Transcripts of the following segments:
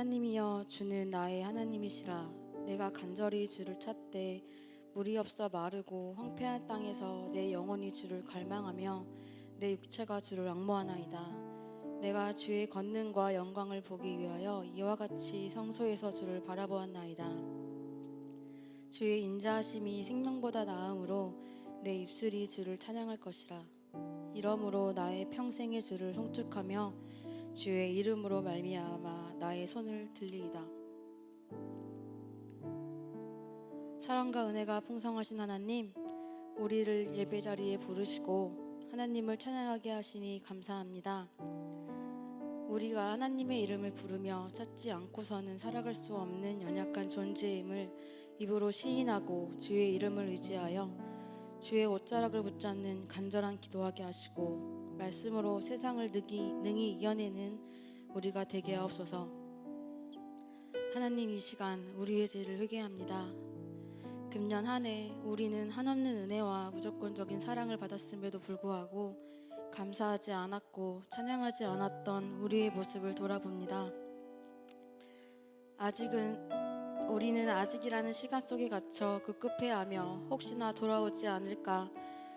하나님이여, 주는 나의 하나님이시라. 내가 간절히 주를 찾되 물이 없어 마르고 황폐한 땅에서 내 영혼이 주를 갈망하며 내 육체가 주를 앙모하나이다. 내가 주의 권능과 영광을 보기 위하여 이와 같이 성소에서 주를 바라보았나이다. 주의 인자하심이 생명보다 나음으로 내 입술이 주를 찬양할 것이라. 이러므로 나의 평생의 주를 송축하며 주의 이름으로 말미암아 나의 손을 들리이다. 사랑과 은혜가 풍성하신 하나님, 우리를 예배 자리에 부르시고 하나님을 찬양하게 하시니 감사합니다. 우리가 하나님의 이름을 부르며 찾지 않고서는 살아갈 수 없는 연약한 존재임을 입으로 시인하고 주의 이름을 의지하여 주의 옷자락을 붙잡는 간절한 기도하게 하시고 말씀으로 세상을 능히 이겨내는 우리가 되게 하옵소서. 하나님, 이 시간 우리의 죄를 회개합니다. 금년 한 해 우리는 한없는 은혜와 무조건적인 사랑을 받았음에도 불구하고 감사하지 않았고 찬양하지 않았던 우리의 모습을 돌아봅니다. 우리는 아직이라는 시간 속에 갇혀 급급해하며 혹시나 돌아오지 않을까,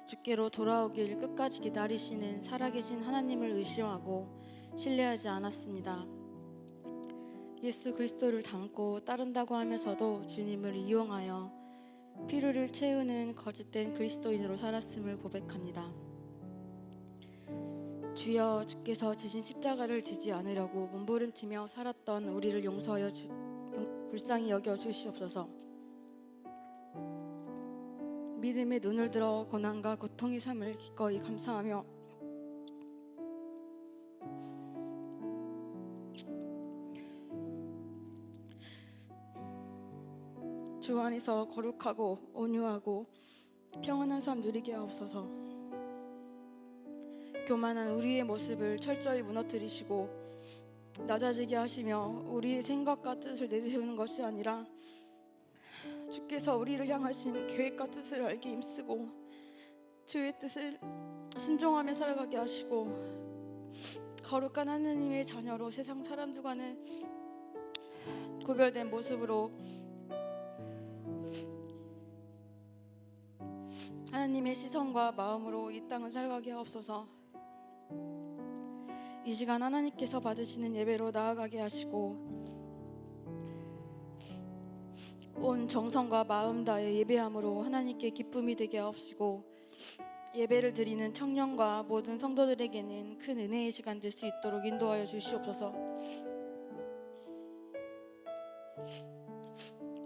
주께로 돌아오길 끝까지 기다리시는 살아계신 하나님을 의심하고 신뢰하지 않았습니다. 예수 그리스도를 닮고 따른다고 하면서도 주님을 이용하여 필요를 채우는 거짓된 그리스도인으로 살았음을 고백합니다. 주여, 주께서 지신 십자가를 지지 않으려고 몸부림치며 살았던 우리를 용서하여 불쌍히 여겨 주시옵소서. 믿음의 눈을 들어 고난과 고통의 삶을 기꺼이 감사하며 주 안에서 거룩하고 온유하고 평안한 삶 누리게 하옵소서. 교만한 우리의 모습을 철저히 무너뜨리시고 낮아지게 하시며 우리의 생각과 뜻을 내세우는 것이 아니라 주께서 우리를 향하신 계획과 뜻을 알게 힘쓰고 주의 뜻을 순종하며 살아가게 하시고 거룩한 하나님의 자녀로 세상 사람들과는 구별된 모습으로 하나님의 시선과 마음으로 이 땅을 살아가게 하옵소서. 이 시간 하나님께서 받으시는 예배로 나아가게 하시고 온 정성과 마음 다해 예배함으로 하나님께 기쁨이 되게 하옵시고 예배를 드리는 청년과 모든 성도들에게는 큰 은혜의 시간 될 수 있도록 인도하여 주시옵소서.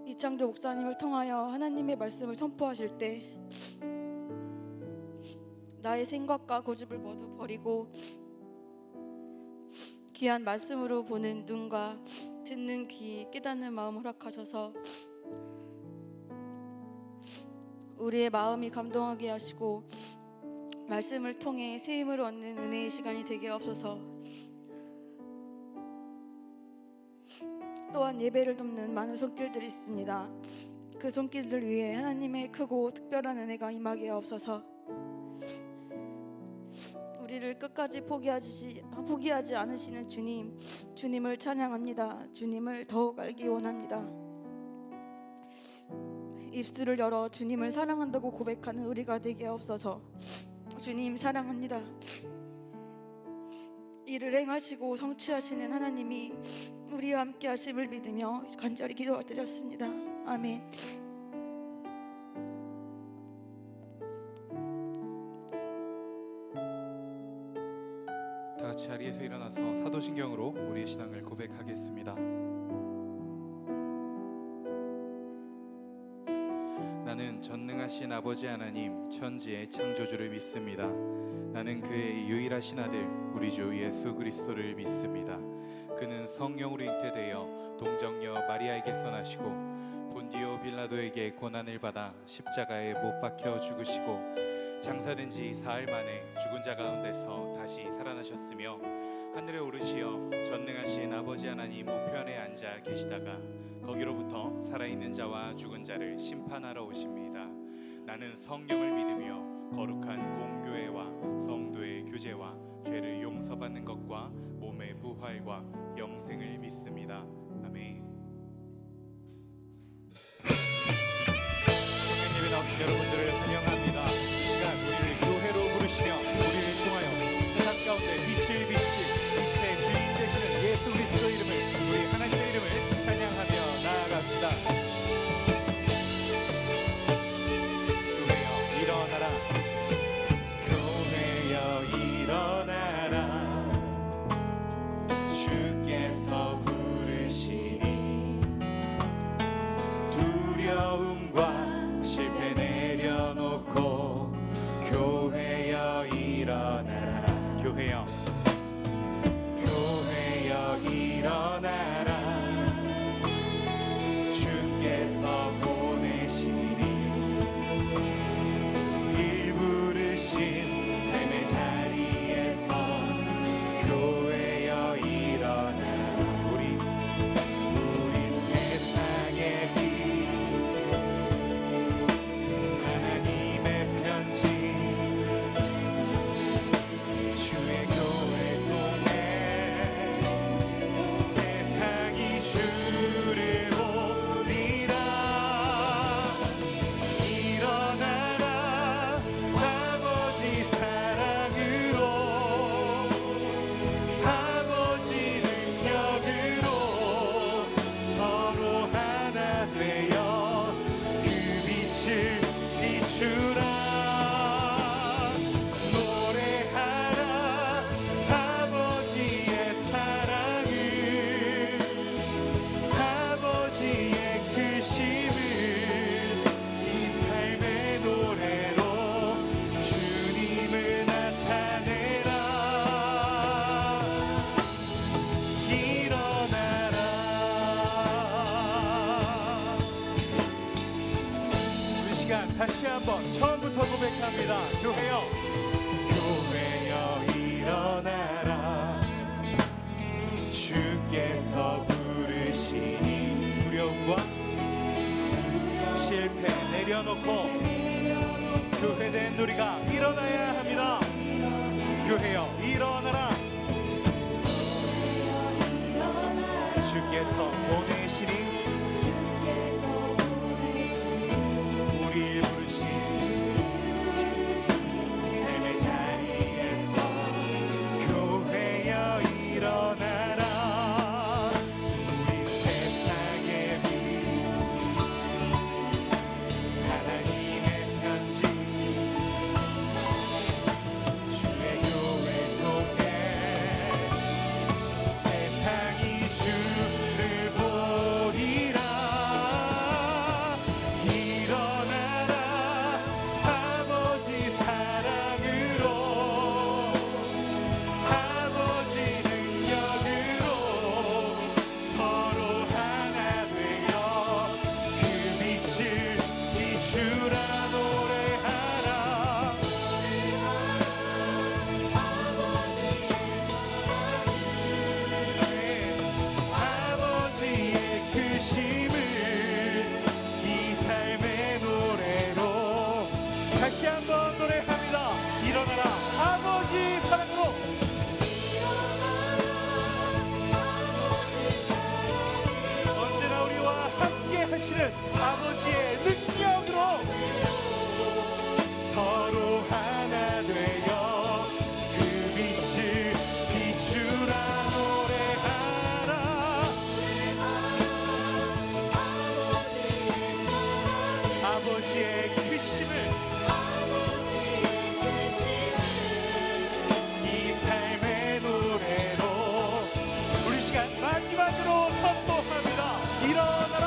이창조 목사님을 통하여 하나님의 말씀을 선포하실 때 나의 생각과 고집을 모두 버리고 귀한 말씀으로 보는 눈과 듣는 귀, 깨닫는 마음 허락하셔서 우리의 마음이 감동하게 하시고 말씀을 통해 새 힘을 얻는 은혜의 시간이 되게 하옵소서. 또한 예배를 돕는 많은 손길들이 있습니다. 그 손길들 위에 하나님의 크고 특별한 은혜가 임하게 하옵소서. 우리를 끝까지 포기하지 않으시는 주님을 찬양합니다. 주님을 더욱 알기 원합니다. 입술을 열어 주님을 사랑한다고 고백하는 우리가 되게 하옵소서. 주님 사랑합니다. 이를 행하시고 성취하시는 하나님이 우리와 함께 하심을 믿으며 간절히 기도드렸습니다. 아멘. 다 같이 자리에서 일어나서 사도신경으로 우리의 신앙을 고백하겠습니다. 나는 전능하신 아버지 하나님 천지의 창조주를 믿습니다. 나는 그의 유일하신 아들 우리 주 예수 그리스도를 믿습니다. 그는 성령으로 잉태되어 동정녀 마리아에게서 나시고 본디오 빌라도에게 고난을 받아 십자가에 못 박혀 죽으시고 장사된 지 사흘 만에 죽은 자 가운데서 다시 살아나셨으며 하늘에 오르시어 전능하신 아버지 하나님 우편에 앉아 계시다가 거기로부터 살아있는 자와 죽은 자를 심판하러 오십니다. 나는 성령을 믿으며 거룩한 공교회와 성도의 교제와 죄를 용서받는 것과 몸의 부활과 영생을 믿습니다. 아멘. 성령 예배 나오신 여러분들을 환영합니다. 이 시간 우리를 교회로 부르시며 우리를 통하여 세상 가운데 빛을 비추신 빛의 주인 되시는 예수 그리스도 이름을, 우리 하나님의 이름을 찬양하며 나아갑시다. 교회여 일어나라, 교회여 일어나라, 주께서 부르시니 두려움과 실패 내려놓고 교회여 일어나라. 교회여 일어나라, 주께서 보내시니 일 부르신 샘의 자리에서 교회여 일어나라. 우리 세상의 빛, 하나님의 편지, 주의 교회 통해 세상이 주를 보리라. 일어나라, 아버지 사랑으로, 아버지 능력으로 서로 하나 되어 그 빛을 비추라. 노래하라 아버지의 사랑을, 아버지의 크심을 이 삶의 노래로 주님을 나타내라. 일어나라. 우리 시간 다시 한번 처음부터 고백합니다. 교회여 일어나라, 주께서 부르시니 두려움과 실패 내려놓고 교회된 우리가 일어나야 합니다. 교회여 일어나라, 주께서 보내시니 우리를 부르신 샘의 자리에서 교회여 일어나라. 우리 세상의 빛, 하나님의 편지, 주의 교회 통해 세상이 주를 보리라. 일어나라, 아버지 사랑으로, 아버지 능력으로 서로 하나 되어 그 빛을 비추라. 노래하라. 아버지의 크심을 이 삶의 노래로 다시 한번 노래합니다. 일어나라, 아버지 사랑으로. 언제나 우리와 함께 하시는 아버지의 능력으로 서로 하나 되어 그 빛을 비추라. 노래하라. 아버지의 크심을 이 삶의 노래로 우리 시간 마지막으로 선포합니다. 일어나라.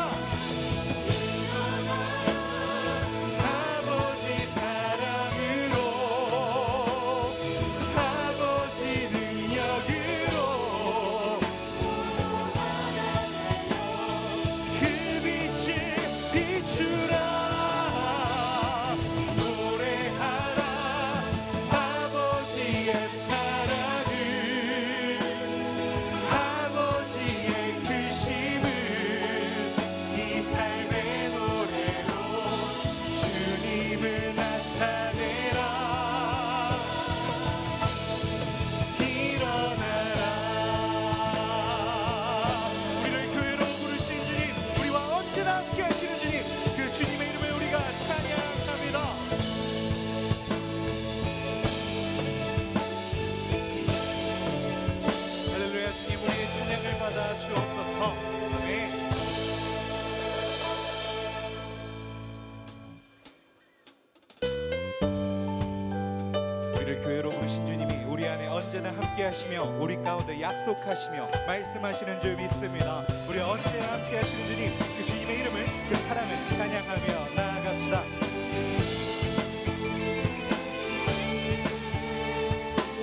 우리를 교회로 부르신 주님이 우리 안에 언제나 함께 하시며 우리 가운데 약속하시며 말씀하시는 줄 믿습니다. 우리 언제나 함께 하시는 주님, 그 주님의 이름을, 그 사랑을 찬양하며 나아갑시다.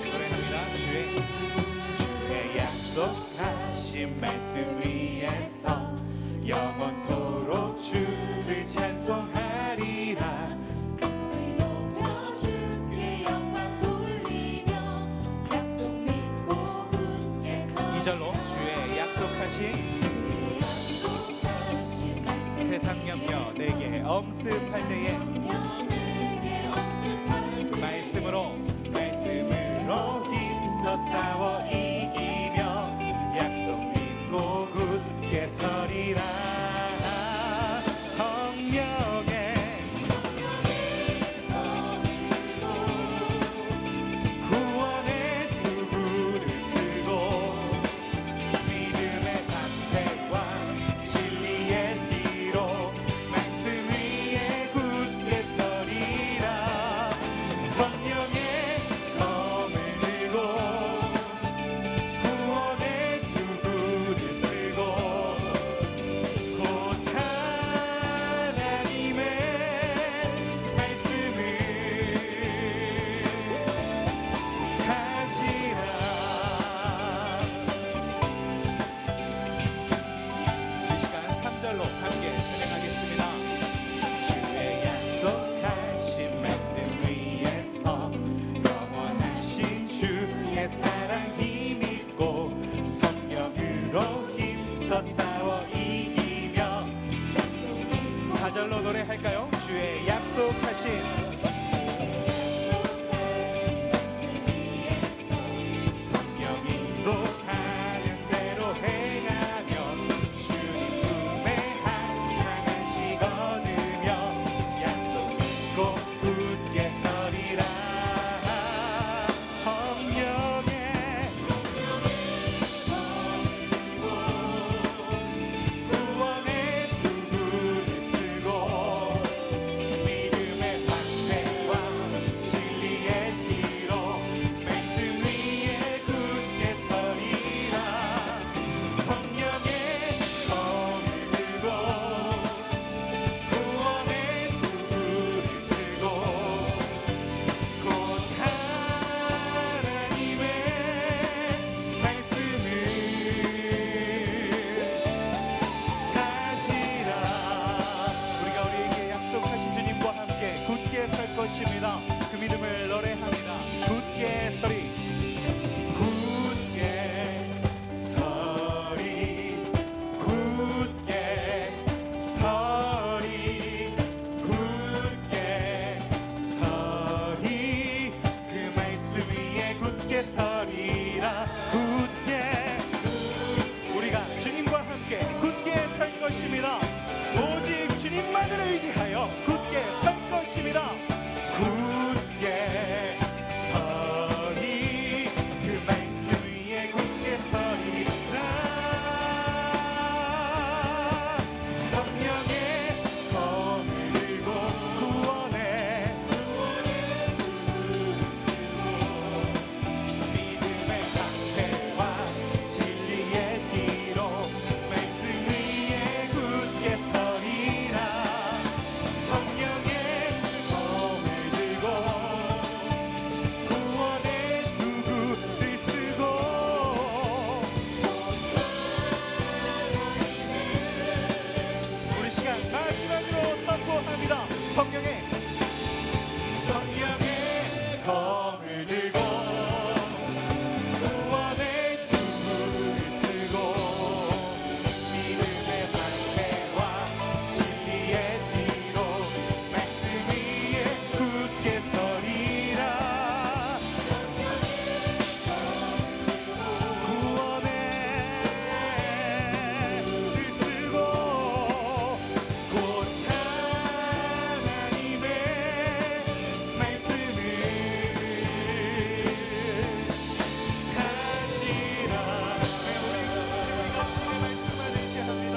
노래합니다. 주의 약속하신 말씀 위에서 영원토록 주를 찬송하리라. 높여 주께 영광 돌리며 약속 믿고 굳게 서 2절로 주의 약속하신 말씀 세상 염려 내게 엄습할 때에 내게 엄습할 때 말씀으로 힘써 싸워 이기며 약속 믿고 굳게 서리라. 성령의 구원의 투구를 쓰고 믿음의 방패와 진리의 띠로 말씀 위에 굳게 서리라. 성령의 검을 들고 구원의 투구를 쓰고 곧 하나님의 말씀을 가지라. 이 시간 3절로 함께 찬양하겠습니다. 주의 약속하신 말씀 위에서 영원하신 주의 사랑 힘입고 성령으로 힘써 싸워 이기며 4절로 노래할까요? 주의 약속하신 성령으로 하는 대로 행하며 주님 품에 항상 안식 얻으며 약속 믿고 굳게 서리라. 성령의 구원의 투구를 쓰고 믿음의 방패와 진리의 띠로 말씀 위에 굳게 서리라. 성령의 검을 들고 구원의 투구를 쓰고 곧 하나님의 말씀을 가지라. 우리가 우리에게 약속하신 주님과 함께 굳게 설 것입니다. 그 믿음을 노래합니다. 굳게 서리, 굳게 서리, 굳게 서리, 굳게 서리. 그 말씀 위에 굳게 서리라. 굳게 우리가 주님과 함께 굳게 설 것입니다. 오직 주님만을 의지하여 굳게 설 것입니다. 굳게 서리, 그 말씀 위에 굳게 서리라. 성령의 검을 들고 구원의 투구를 쓰고 믿음의 방패와 진리의 띠로 말씀 위에 굳게 서리라. 성령의 검을 들고 구원의 투구를 쓰고 우리 시간 마지막으로 선포합니다. 성령의 검을 들고 구원의 투구를 쓰고 믿음의 방패와 진리의 띠로 말씀 위에 굳게 서리라. 구원의 를 쓰고 곧 하나님의 말씀을 가지라. 우리가 주님의 말씀을 의지합니다.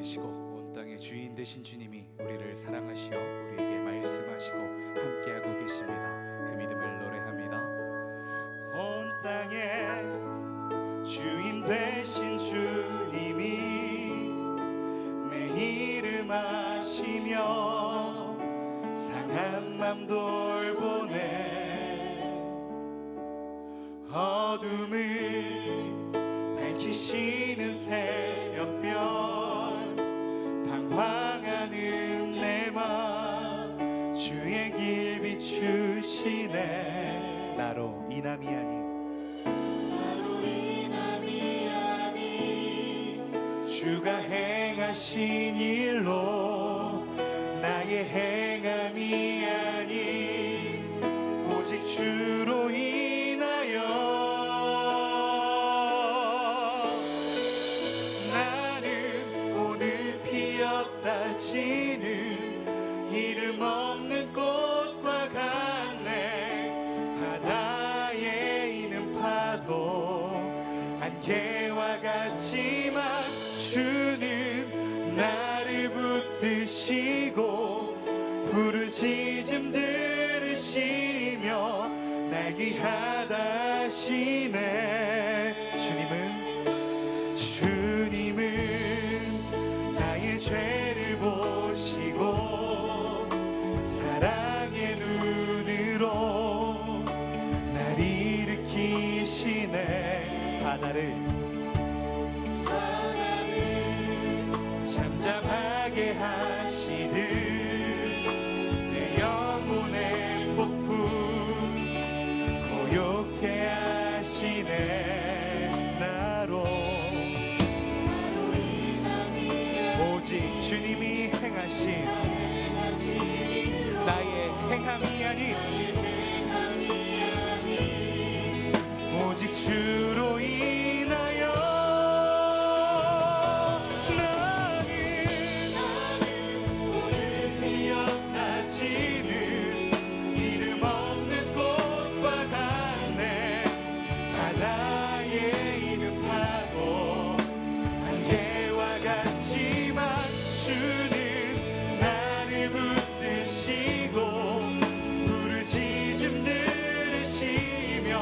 되시고 온 땅의 주인 되신 주님이 우리를 사랑하시어 우리에게 말씀하시고 함께하고 계십니다. 그 믿음을 노래합니다. 온 땅의 주인 되신 주님이 내 이름 아시며 상한 맘 돌보네. 어둠을 밝히시는 새벽별 방황하는 내 맘 주의 길 비추시네. 나로 인함이 아닌 주가 행하신 일로 나의 행함이 아닌 오직 주로 인하여 나는 오늘 피었다 지는 이름 없는 꽃과 같네. 바다에 있는 파도 안개와 같지만 주는 나를 붙드시고 부르짖음 들으시며 날 귀하다 하시네. 주님은 나의 죄를 보시고 사랑의 눈으로 날 일으키시네. 바다를 잠잠하게 하시듯 내 영혼의 폭풍 고요케 하시네. 나로 오직 주님이 행하신 나의 행함이 아닌 오직 주로 인하여 이름 없는 꽃과 같네. 바다에 있는 파도 안개와 같지만 주는 나를 붙드시고 부르짖음 들으시며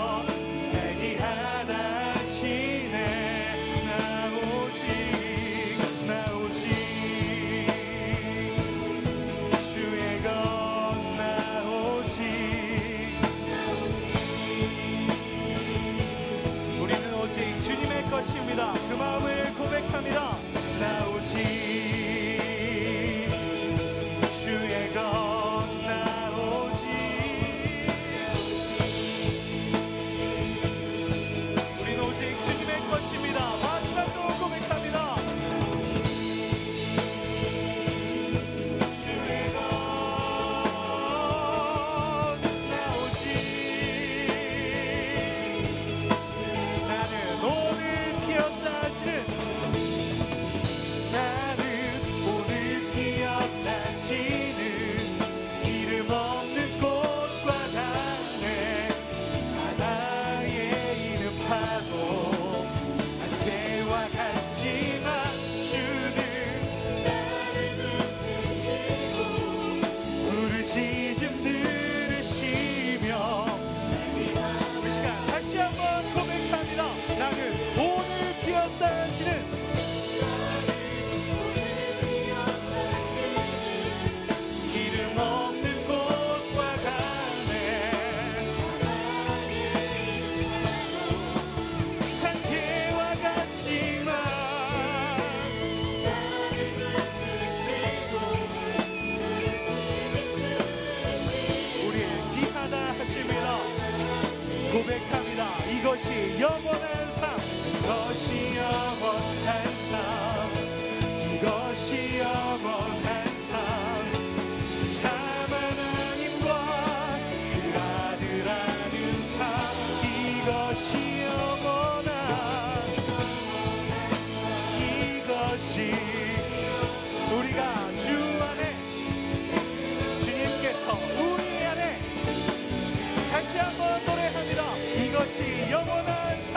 날 귀하다 하시네. 나 오직 주의 것 주님의 것입니다. 그 마음을 고백합니다. 나 오직 주의 것, 나 오직 우린 오직 주님의 것입니다. 마지막으로 고백합니다. 주의 것, 나 오직 오늘 피었다 하시는 나는 오늘 피었다 지는 이름 없는 꽃과 같네. 바다에 있는 파도 안개와 같지만 주는 나를 붙드시고 부르짖음 들으시며 우리 시간 다시 한번 고백합니다. 나는 오늘 피었다 지는 이름 없는 꽃과 같네. 한계와 같지만 우리의 귀하다 하십니다. 고백합니다. 이것이 영원한 삶, 이것이 영원한 삶, 이것이 영원한 삶. 참 하나님과 그 아들 아는 삶, 이것이 영원한 이것이 우리가 주 안에 주님께서 우리 안에 다시 한번 노래합니다. 이것이 영원한 삶.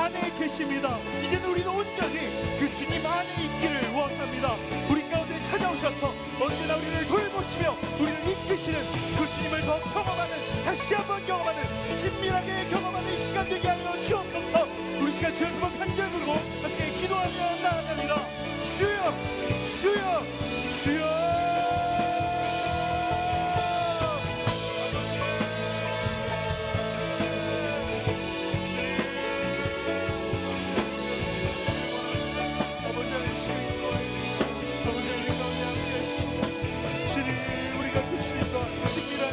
안에 계십니다. 이제는 우리도 온전히 그 주님 안에 있기를 원합니다. 우리 가운데 찾아오셔서 언제나 우리를 돌보시며 우리를 이끄시는 그 주님을 더 경험하는, 다시 한번 경험하는, 친밀하게 경험하는 이 시간 되게 하여 주옵소서. 우리 시간 주여 한번 간절 부르고 함께 기도하며 나아갑니다. 주여 주여 주여.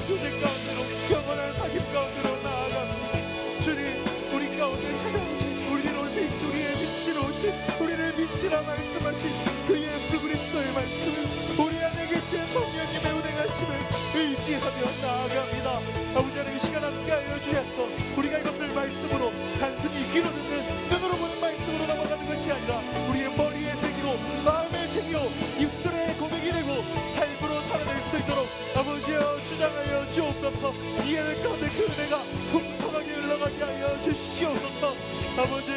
교제 가운데로, 영원한 사귐 가운데로 나아갑니다. 주님, 우리 가운데 찾아오신, 우리를 빛, 우리의 빛으로 오신, 우리를 빛이라 말씀하신 그 예수 그리스도의 말씀을, 우리 안에 계신 성령님의 운행하심을 의지하며 나아갑니다. 아버지 하나님, 이 시간 함께하여 주셔서 우리가 이것을 말씀으로 단순히 귀로 듣는, 눈으로 보는 말씀으로 넘어가는 것이 아니라 우리의 머리에 새기고 마음에 새기고 입술에 고백이 되고 삶으로 살아낼 수 있도록 아버지여 주장하여 주옵소서. 이 예배 가운데 그 은혜가 풍성하게 흘러가게 하여 주시옵소서. 아버지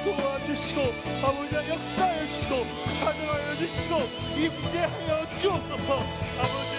도와주시고, 아버지 역사하여 주시고, 찬양하여 주시고, 임재하여 주옵소서. 아버지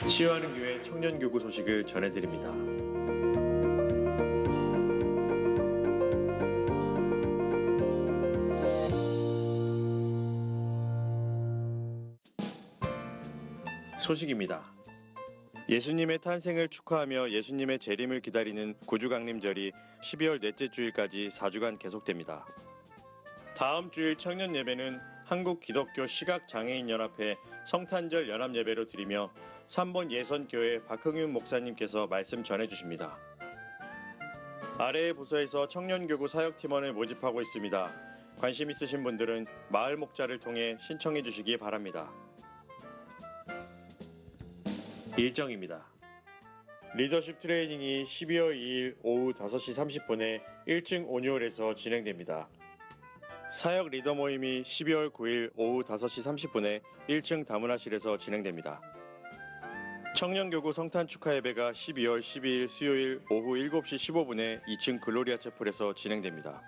치유하는 교회 청년교구 소식을 전해드립니다. 소식입니다. 예수님의 탄생을 축하하며 예수님의 재림을 기다리는 구주강림절이 12월 넷째 주일까지 4주간 계속됩니다. 다음 주일 청년 예배는 한국 기독교 시각장애인연합회 성탄절 연합예배로 드리며 3번 예선교회 박흥윤 목사님께서 말씀 전해주십니다. 아래의 부서에서 청년교구 사역팀원을 모집하고 있습니다. 관심 있으신 분들은 마을 목자를 통해 신청해 주시기 바랍니다. 일정입니다. 리더십 트레이닝이 12월 2일 오후 5시 30분에 1층 온유홀에서 진행됩니다. 사역 리더 모임이 12월 9일 오후 5시 30분에 1층 다문화실에서 진행됩니다. 청년교구 성탄 축하 예배가 12월 12일 수요일 오후 7시 15분에 2층 글로리아 채플에서 진행됩니다.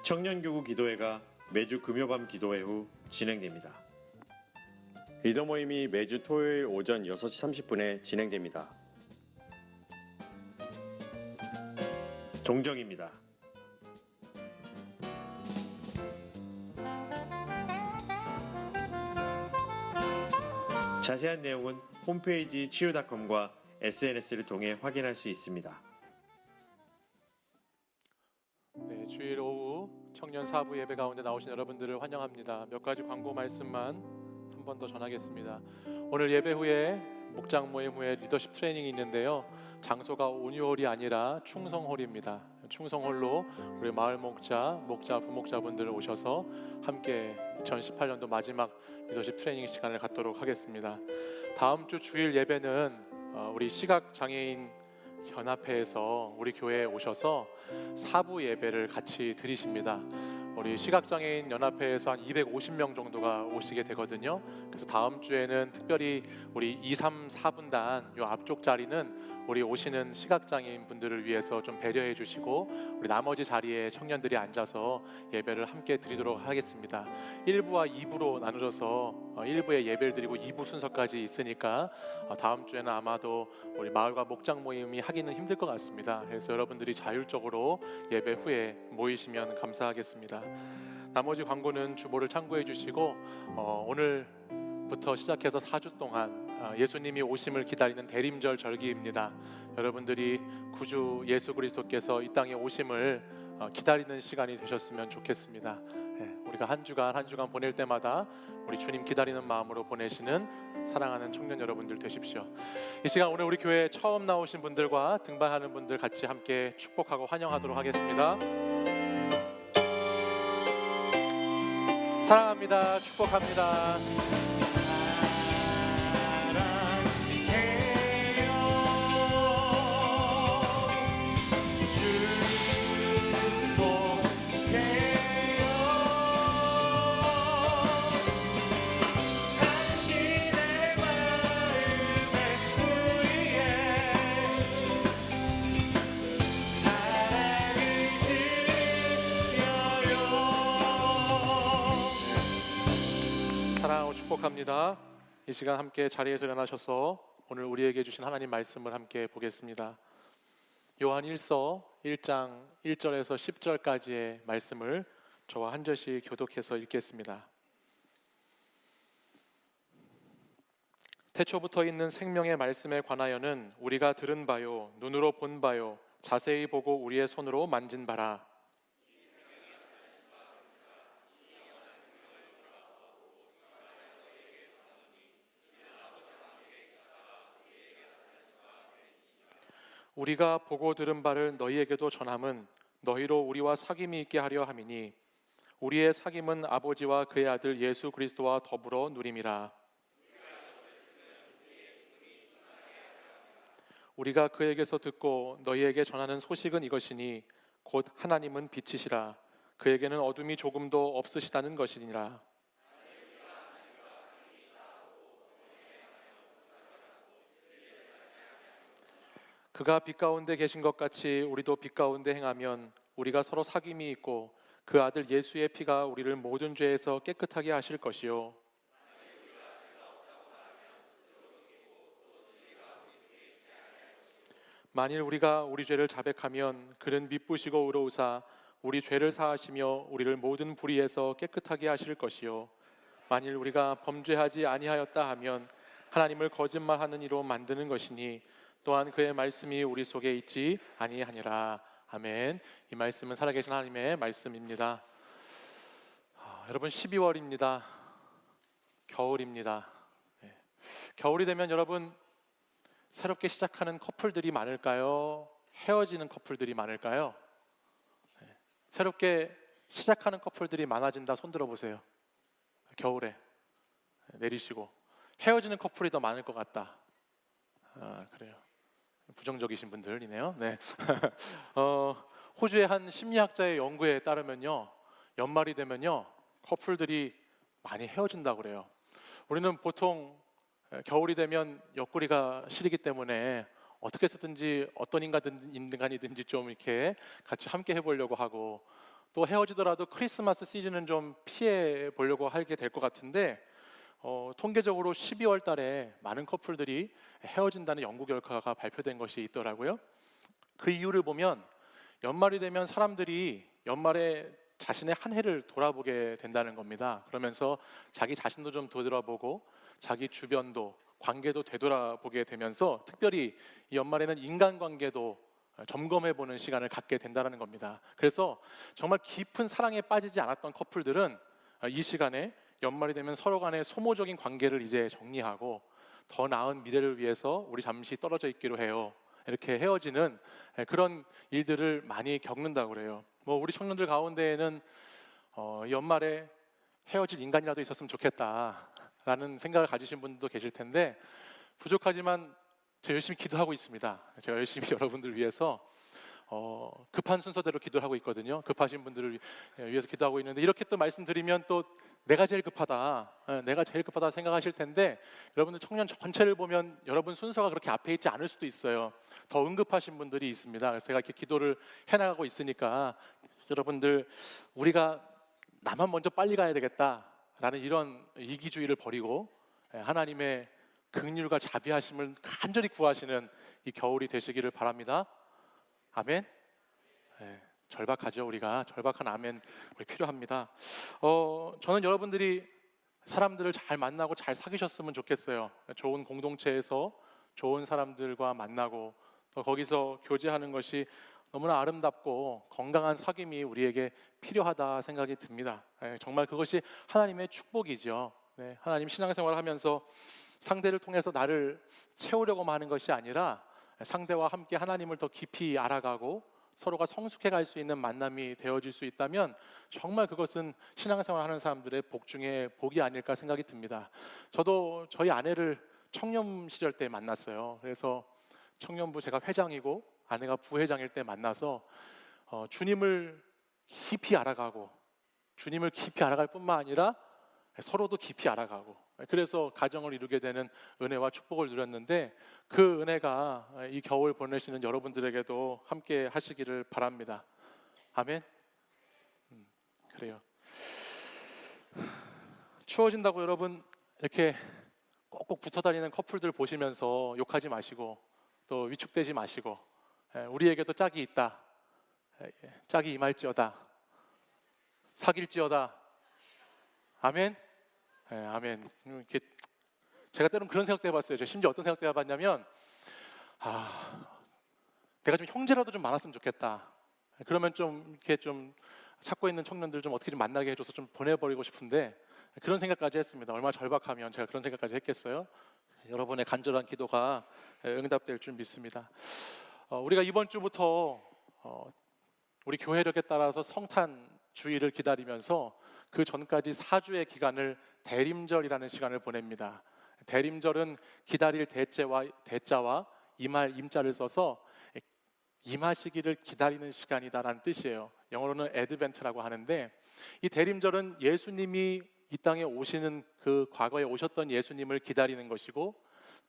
청년교구 기도회가 매주 금요밤 기도회 후 진행됩니다. 리더 모임이 매주 토요일 오전 6시 30분에 진행됩니다. 동정입니다. 자세한 내용은 홈페이지 치유.com과 SNS를 통해 확인할 수 있습니다. 네, 주일 오후 청년 사부 예배 가운데 나오신 여러분들을 환영합니다. 몇 가지 광고 말씀만 한 번 더 전하겠습니다. 오늘 예배 후에 목장 모임 후에 리더십 트레이닝이 있는데요. 장소가 온유홀이 아니라 충성홀입니다. 충성홀로 우리 마을 목자, 부목자분들 오셔서 함께 2018년도 마지막 리더십 트레이닝 시간을 갖도록 하겠습니다. 다음 주 주일 예배는 우리 시각장애인 연합회에서 우리 교회에 오셔서 사부 예배를 같이 드리십니다. 우리 시각장애인 연합회에서 한 250명 정도가 오시게 되거든요. 그래서 다음 주에는 특별히 우리 2, 3, 4분단 요 앞쪽 자리는 우리 오시는 시각장애인 분들을 위해서 좀 배려해 주시고 우리 나머지 자리에 청년들이 앉아서 예배를 함께 드리도록 하겠습니다. 1부와 2부로 나누어서 1부에 예배를 드리고 2부 순서까지 있으니까 다음 주에는 아마도 우리 마을과 목장 모임이 하기는 힘들 것 같습니다. 그래서 여러분들이 자율적으로 예배 후에 모이시면 감사하겠습니다. 나머지 광고는 주보를 참고해 주시고 오늘부터 시작해서 4주 동안 예수님이 오심을 기다리는 대림절 절기입니다. 여러분들이 구주 예수 그리스도께서 이 땅에 오심을 기다리는 시간이 되셨으면 좋겠습니다. 우리가 한 주간 보낼 때마다 우리 주님 기다리는 마음으로 보내시는 사랑하는 청년 여러분들 되십시오. 이 시간 오늘 우리 교회 처음 나오신 분들과 등반하는 분들 같이 함께 축복하고 환영하도록 하겠습니다. 사랑합니다. 축복합니다. 사랑하고 축복합니다. 이 시간 함께 자리에서 일어나셔서 오늘 우리에게 주신 하나님 말씀을 함께 보겠습니다. 요한 1서 1장 1절에서 10절까지의 말씀을 저와 한 절씩 교독해서 읽겠습니다. 태초부터 있는 생명의 말씀에 관하여는 우리가 들은 바요, 눈으로 본 바요, 자세히 보고 우리의 손으로 만진 바라. 우리가 보고 들은 바를 너희에게도 전함은 너희로 우리와 사귐이 있게 하려 함이니 우리의 사귐은 아버지와 그의 아들 예수 그리스도와 더불어 누림이라. 우리가 그에게서 듣고 너희에게 전하는 소식은 이것이니 곧 하나님은 빛이시라. 그에게는 어둠이 조금도 없으시다는 것이니라. 그가 빛 가운데 계신 것 같이 우리도 빛 가운데 행하면 우리가 서로 사귐이 있고 그 아들 예수의 피가 우리를 모든 죄에서 깨끗하게 하실 것이요 만일 우리가 우리 죄를 자백하면 그는 미쁘시고 의로우사 우리 죄를 사하시며 우리를 모든 불의에서 깨끗하게 하실 것이요 만일 우리가 범죄하지 아니하였다 하면 하나님을 거짓말하는 이로 만드는 것이니 또한 그의 말씀이 우리 속에 있지 아니하니라. 아멘. 이 말씀은 살아계신 하나님의 말씀입니다. 여러분 12월입니다. 겨울입니다. 겨울이 되면 여러분 새롭게 시작하는 커플들이 많을까요? 헤어지는 커플들이 많을까요? 새롭게 시작하는 커플들이 많아진다. 손 들어보세요. 겨울에 내리시고 헤어지는 커플이 더 많을 것 같다. 그래요. 부정적이신 분들이네요. 네. 호주의 한 심리학자의 연구에 따르면요, 연말이 되면요 커플들이 많이 헤어진다고 그래요. 우리는 보통 겨울이 되면 옆구리가 시리기 때문에 어떻게 해서든지 어떤 인간이든지 좀 이렇게 같이 함께 해보려고 하고, 또 헤어지더라도 크리스마스 시즌은 좀 피해 보려고 하게 될 것 같은데, 통계적으로 12월 달에 많은 커플들이 헤어진다는 연구 결과가 발표된 것이 있더라고요. 그 이유를 보면 연말이 되면 사람들이 연말에 자신의 한 해를 돌아보게 된다는 겁니다. 그러면서 자기 자신도 좀 되돌아보고 자기 주변도 관계도 되돌아보게 되면서 특별히 이 연말에는 인간관계도 점검해보는 시간을 갖게 된다는 겁니다. 그래서 정말 깊은 사랑에 빠지지 않았던 커플들은 이 시간에 연말이 되면 서로 간의 소모적인 관계를 이제 정리하고 더 나은 미래를 위해서 우리 잠시 떨어져 있기로 해요. 이렇게 헤어지는 그런 일들을 많이 겪는다고 그래요. 우리 청년들 가운데에는 연말에 헤어질 인간이라도 있었으면 좋겠다라는 생각을 가지신 분도 계실 텐데, 부족하지만 제가 열심히 기도하고 있습니다. 제가 열심히 여러분들 위해서 급한 순서대로 기도를 하고 있거든요. 급하신 분들을 위해서 기도하고 있는데, 이렇게 또 말씀드리면 또 내가 제일 급하다, 내가 제일 급하다 생각하실 텐데, 여러분들 청년 전체를 보면 여러분 순서가 그렇게 앞에 있지 않을 수도 있어요. 더 응급하신 분들이 있습니다. 그래서 제가 이렇게 기도를 해나가고 있으니까 여러분들, 우리가 나만 먼저 빨리 가야 되겠다라는 이런 이기주의를 버리고 하나님의 긍휼과 자비하심을 간절히 구하시는 이 겨울이 되시기를 바랍니다. 아멘. 절박하죠. 우리가 절박한 아멘 우리 필요합니다. 저는 여러분들이 사람들을 잘 만나고 잘 사귀셨으면 좋겠어요. 좋은 공동체에서 좋은 사람들과 만나고 또 거기서 교제하는 것이 너무나 아름답고 건강한 사귐이 우리에게 필요하다 생각이 듭니다. 정말 그것이 하나님의 축복이죠. 하나님 신앙생활을 하면서 상대를 통해서 나를 채우려고만 하는 것이 아니라 상대와 함께 하나님을 더 깊이 알아가고 서로가 성숙해 갈 수 있는 만남이 되어질 수 있다면 정말 그것은 신앙생활 하는 사람들의 복 중에 복이 아닐까 생각이 듭니다. 저도 저희 아내를 청년 시절 때 만났어요. 그래서 청년부 제가 회장이고 아내가 부회장일 때 만나서 주님을 깊이 알아가고, 주님을 깊이 알아갈 뿐만 아니라 서로도 깊이 알아가고, 그래서 가정을 이루게 되는 은혜와 축복을 누렸는데, 그 은혜가 이 겨울 보내시는 여러분들에게도 함께 하시기를 바랍니다. 아멘. 그래요. 추워진다고 여러분 이렇게 꼭꼭 붙어 다니는 커플들 보시면서 욕하지 마시고 또 위축되지 마시고, 우리에게도 짝이 있다, 짝이 임할지어다, 사귈지어다. 아멘. 아멘. 이렇게 제가 때론 그런 생각도 해봤어요. 제가 심지어 어떤 생각도 해봤냐면, 내가 좀 형제라도 좀 많았으면 좋겠다. 그러면 좀 이렇게 좀 찾고 있는 청년들 좀 어떻게 좀 만나게 해줘서 좀 보내버리고 싶은데, 그런 생각까지 했습니다. 얼마나 절박하면 제가 그런 생각까지 했겠어요. 여러분의 간절한 기도가 응답될 줄 믿습니다. 우리가 이번 주부터 우리 교회력에 따라서 성탄 주일을 기다리면서 그 전까지 4주의 기간을 대림절이라는 시간을 보냅니다. 대림절은 기다릴 대자와 임할 임자를 써서 임하시기를 기다리는 시간이다라는 뜻이에요. 영어로는 애드벤트라고 하는데, 이 대림절은 예수님이 이 땅에 오시는 그 과거에 오셨던 예수님을 기다리는 것이고,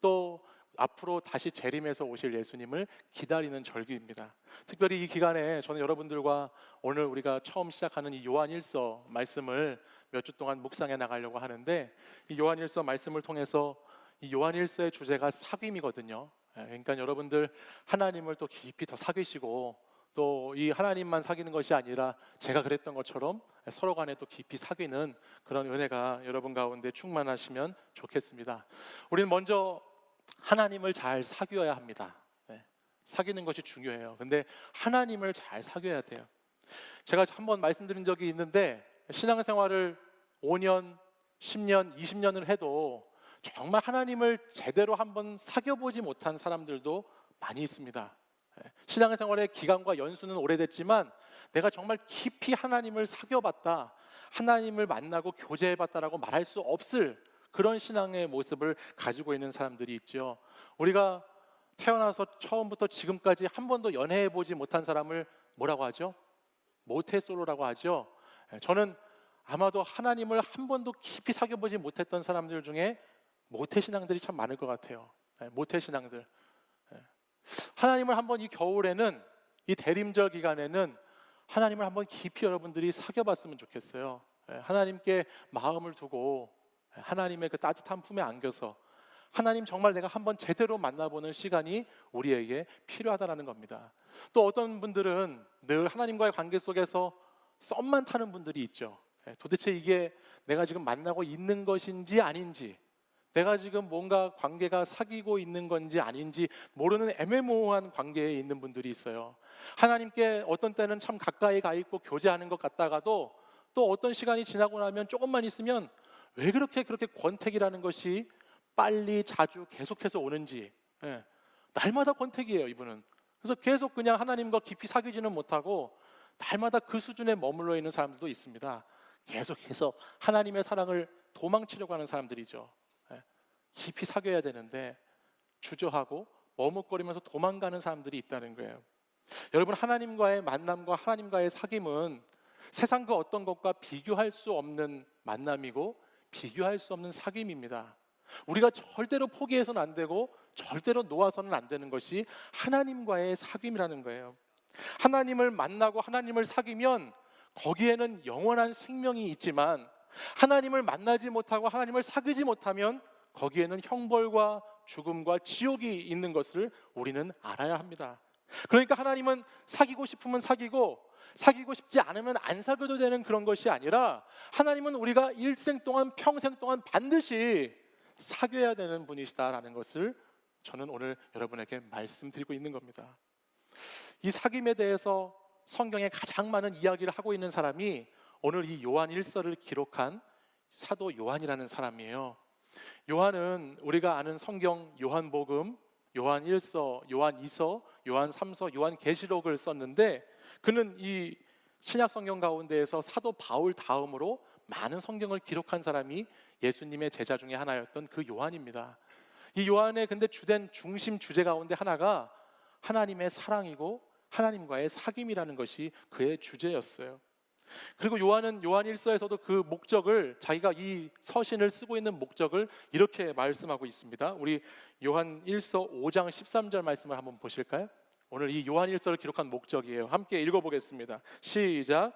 또 앞으로 다시 재림해서 오실 예수님을 기다리는 절기입니다. 특별히 이 기간에 저는 여러분들과 오늘 우리가 처음 시작하는 이 요한일서 말씀을 몇 주 동안 묵상해 나가려고 하는데, 이 요한일서 말씀을 통해서 이 요한일서의 주제가 사귐이거든요. 그러니까 여러분들 하나님을 또 깊이 더 사귀시고 또 이 하나님만 사귀는 것이 아니라 제가 그랬던 것처럼 서로 간에 또 깊이 사귀는 그런 은혜가 여러분 가운데 충만하시면 좋겠습니다. 우리는 먼저 하나님을 잘 사귀어야 합니다. 사귀는 것이 중요해요. 근데 하나님을 잘 사귀어야 돼요. 제가 한번 말씀드린 적이 있는데 신앙생활을 5년, 10년, 20년을 해도 정말 하나님을 제대로 한번 사귀어보지 못한 사람들도 많이 있습니다. 신앙생활의 기간과 연수는 오래됐지만 내가 정말 깊이 하나님을 사귀어봤다, 하나님을 만나고 교제해봤다라고 말할 수 없을 그런 신앙의 모습을 가지고 있는 사람들이 있죠. 우리가 태어나서 처음부터 지금까지 한 번도 연애해보지 못한 사람을 뭐라고 하죠? 모태솔로라고 하죠. 저는 아마도 하나님을 한 번도 깊이 사귀어보지 못했던 사람들 중에 모태신앙들이 참 많을 것 같아요. 모태신앙들. 하나님을 한번 이 겨울에는, 이 대림절 기간에는 하나님을 한번 깊이 여러분들이 사귀어봤으면 좋겠어요. 하나님께 마음을 두고 하나님의 그 따뜻한 품에 안겨서 하나님 정말 내가 한번 제대로 만나보는 시간이 우리에게 필요하다는 겁니다. 또 어떤 분들은 늘 하나님과의 관계 속에서 썸만 타는 분들이 있죠. 도대체 이게 내가 지금 만나고 있는 것인지 아닌지, 내가 지금 뭔가 관계가 사귀고 있는 건지 아닌지 모르는 애매모호한 관계에 있는 분들이 있어요. 하나님께 어떤 때는 참 가까이 가 있고 교제하는 것 같다가도 또 어떤 시간이 지나고 나면 조금만 있으면 왜 그렇게 권태기라는 것이 빨리 자주 계속해서 오는지, 날마다 권태기예요 이분은. 그래서 계속 그냥 하나님과 깊이 사귀지는 못하고 날마다 그 수준에 머물러 있는 사람들도 있습니다. 계속해서 하나님의 사랑을 도망치려고 하는 사람들이죠. 깊이 사귀어야 되는데 주저하고 머뭇거리면서 도망가는 사람들이 있다는 거예요. 여러분, 하나님과의 만남과 하나님과의 사귐은 세상 그 어떤 것과 비교할 수 없는 만남이고 비교할 수 없는 사귐입니다. 우리가 절대로 포기해서는 안 되고 절대로 놓아서는 안 되는 것이 하나님과의 사귐이라는 거예요. 하나님을 만나고 하나님을 사귀면 거기에는 영원한 생명이 있지만 하나님을 만나지 못하고 하나님을 사귀지 못하면 거기에는 형벌과 죽음과 지옥이 있는 것을 우리는 알아야 합니다. 그러니까 하나님은 사귀고 싶으면 사귀고 사귀고 싶지 않으면 안 사귀어도 되는 그런 것이 아니라 하나님은 우리가 일생 동안 평생 동안 반드시 사귀어야 되는 분이시다라는 것을 저는 오늘 여러분에게 말씀드리고 있는 겁니다. 이 사귐에 대해서 성경에 가장 많은 이야기를 하고 있는 사람이 오늘 이 요한 1서를 기록한 사도 요한이라는 사람이에요. 요한은 우리가 아는 성경 요한복음, 요한 1서, 요한 2서, 요한 3서, 요한 계시록을 썼는데 그는 이 신약 성경 가운데에서 사도 바울 다음으로 많은 성경을 기록한 사람이 예수님의 제자 중에 하나였던 그 요한입니다. 이 요한의 근데 주된 중심 주제 가운데 하나가 하나님의 사랑이고 하나님과의 사귐이라는 것이 그의 주제였어요. 그리고 요한은 요한 1서에서도 그 목적을, 자기가 이 서신을 쓰고 있는 목적을 이렇게 말씀하고 있습니다. 우리 요한 1서 5장 13절 말씀을 한번 보실까요? 오늘 이 요한 1서를 기록한 목적이에요. 함께 읽어보겠습니다. 시작.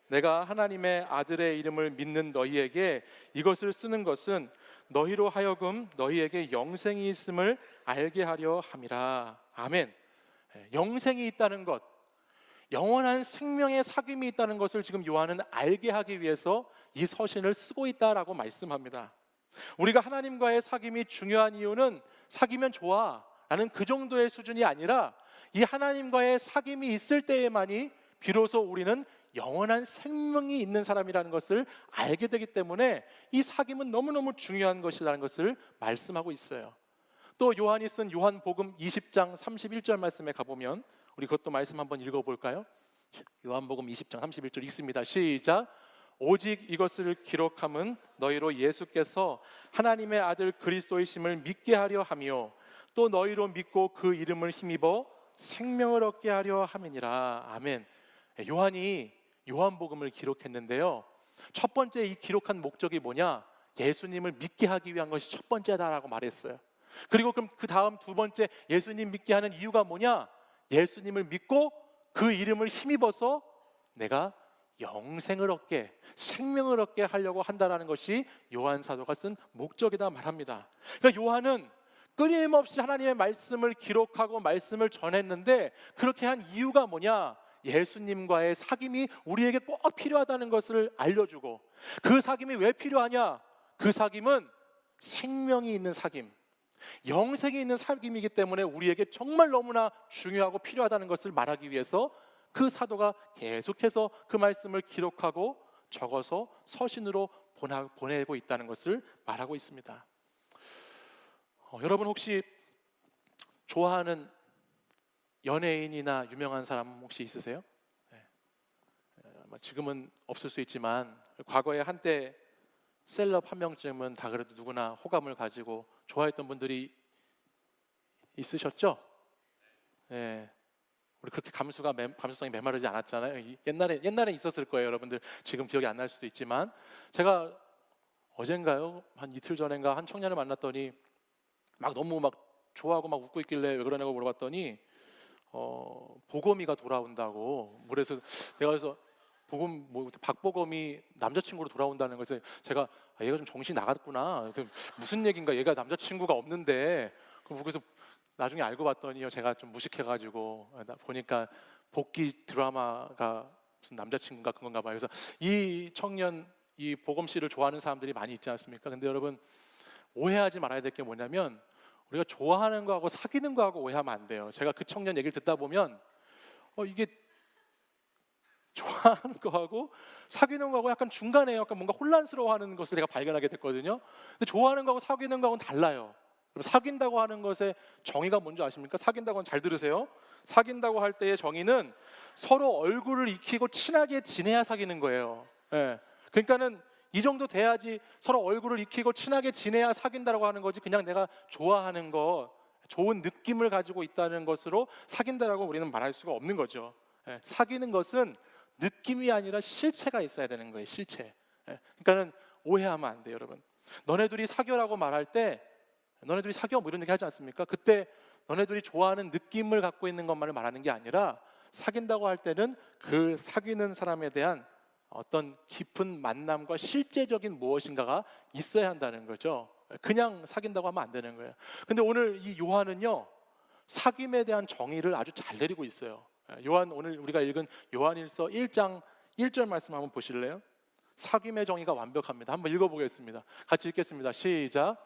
내가 하나님의 아들의 이름을 믿는 너희에게 이것을 쓰는 것은 너희로 하여금 너희에게 영생이 있음을 알게 하려 함이라. 아멘. 영생이 있다는 것, 영원한 생명의 사귐이 있다는 것을 지금 요한은 알게 하기 위해서 이 서신을 쓰고 있다라고 말씀합니다. 우리가 하나님과의 사귐이 중요한 이유는 사귀면 좋아 라는 그 정도의 수준이 아니라 이 하나님과의 사귐이 있을 때에만이 비로소 우리는 영원한 생명이 있는 사람이라는 것을 알게 되기 때문에 이 사귐은 너무너무 중요한 것이라는 것을 말씀하고 있어요. 또 요한이 쓴 요한복음 20장 31절 말씀에 가보면 우리 그것도 말씀 한번 읽어볼까요? 요한복음 20장 31절 읽습니다. 시작. 오직 이것을 기록함은 너희로 예수께서 하나님의 아들 그리스도이심을 믿게 하려 하며 또 너희로 믿고 그 이름을 힘입어 생명을 얻게 하려 함이니라. 아멘. 요한이 요한복음을 기록했는데요, 첫 번째 이 기록한 목적이 뭐냐? 예수님을 믿게 하기 위한 것이 첫 번째다라고 말했어요. 그리고 그럼 그 다음 두 번째 예수님 믿게 하는 이유가 뭐냐? 예수님을 믿고 그 이름을 힘입어서 내가 영생을 얻게, 생명을 얻게 하려고 한다라는 것이 요한 사도가 쓴 목적이다 말합니다. 그러니까 요한은 끊임없이 하나님의 말씀을 기록하고 말씀을 전했는데, 그렇게 한 이유가 뭐냐? 예수님과의 사귐이 우리에게 꼭 필요하다는 것을 알려주고, 그 사귐이 왜 필요하냐? 그 사귐은 생명이 있는 사귐, 영생이 있는 사귐이기 때문에 우리에게 정말 너무나 중요하고 필요하다는 것을 말하기 위해서 그 사도가 계속해서 그 말씀을 기록하고 적어서 서신으로 보내고 있다는 것을 말하고 있습니다. 여러분 혹시 좋아하는 연예인이나 유명한 사람 혹시 있으세요? 네. 지금은 없을 수 있지만 과거에 한때 셀럽 한 명쯤은 다 그래도 누구나 호감을 가지고 좋아했던 분들이 있으셨죠? 네. 우리 그렇게 감수성이 메마르지 않았잖아요. 옛날에 있었을 거예요, 여러분들. 지금 기억이 안 날 수도 있지만, 제가 어젠가요, 한 이틀 전인가 한 청년을 만났더니 너무 좋아하고 웃고 있길래 왜 그러냐고 물어봤더니 보검이가 돌아온다고. 그래서 내가 그래서 박보검이 남자친구로 돌아온다는 것을 제가 얘가 좀 정신이 나갔구나, 무슨 얘긴가, 얘가 남자친구가 없는데. 그래서 나중에 알고 봤더니요, 제가 좀 무식해가지고 보니까 복귀 드라마가 무슨 남자친구인가 그건가 봐요. 그래서 이 청년, 이 보검 씨를 좋아하는 사람들이 많이 있지 않습니까? 근데 여러분 오해하지 말아야 될 게 뭐냐면, 우리가 좋아하는 거하고 사귀는 거하고 오해하면 안 돼요. 제가 그 청년 얘기를 듣다 보면 이게 좋아하는 거하고 사귀는 거하고 약간 중간에 약간 뭔가 혼란스러워하는 것을 제가 발견하게 됐거든요. 근데 좋아하는 거하고 사귀는 거하고는 달라요. 사귄다고 하는 것의 정의가 뭔지 아십니까? 사귄다고 하는, 잘 들으세요. 사귄다고 할 때의 정의는 서로 얼굴을 익히고 친하게 지내야 사귀는 거예요. 예. 그러니까는 이 정도 돼야지, 서로 얼굴을 익히고 친하게 지내야 사귄다라고 하는 거지, 그냥 내가 좋아하는 거, 좋은 느낌을 가지고 있다는 것으로 사귄다라고 우리는 말할 수가 없는 거죠. 예. 사귀는 것은 느낌이 아니라 실체가 있어야 되는 거예요. 실체. 예. 그러니까는 오해하면 안 돼요, 여러분. 너네들이 사귀어라고 말할 때, 너네들이 사귀어 뭐 이런 얘기 하지 않습니까? 그때 너네들이 좋아하는 느낌을 갖고 있는 것만을 말하는 게 아니라, 사귄다고 할 때는 그 사귀는 사람에 대한 어떤 깊은 만남과 실제적인 무엇인가가 있어야 한다는 거죠. 그냥 사귄다고 하면 안 되는 거예요. 근데 오늘 이 요한은요, 사귐에 대한 정의를 아주 잘 내리고 있어요. 요한, 오늘 우리가 읽은 요한일서 1장 1절 말씀 한번 보실래요? 사귐의 정의가 완벽합니다. 한번 읽어보겠습니다. 같이 읽겠습니다. 시작.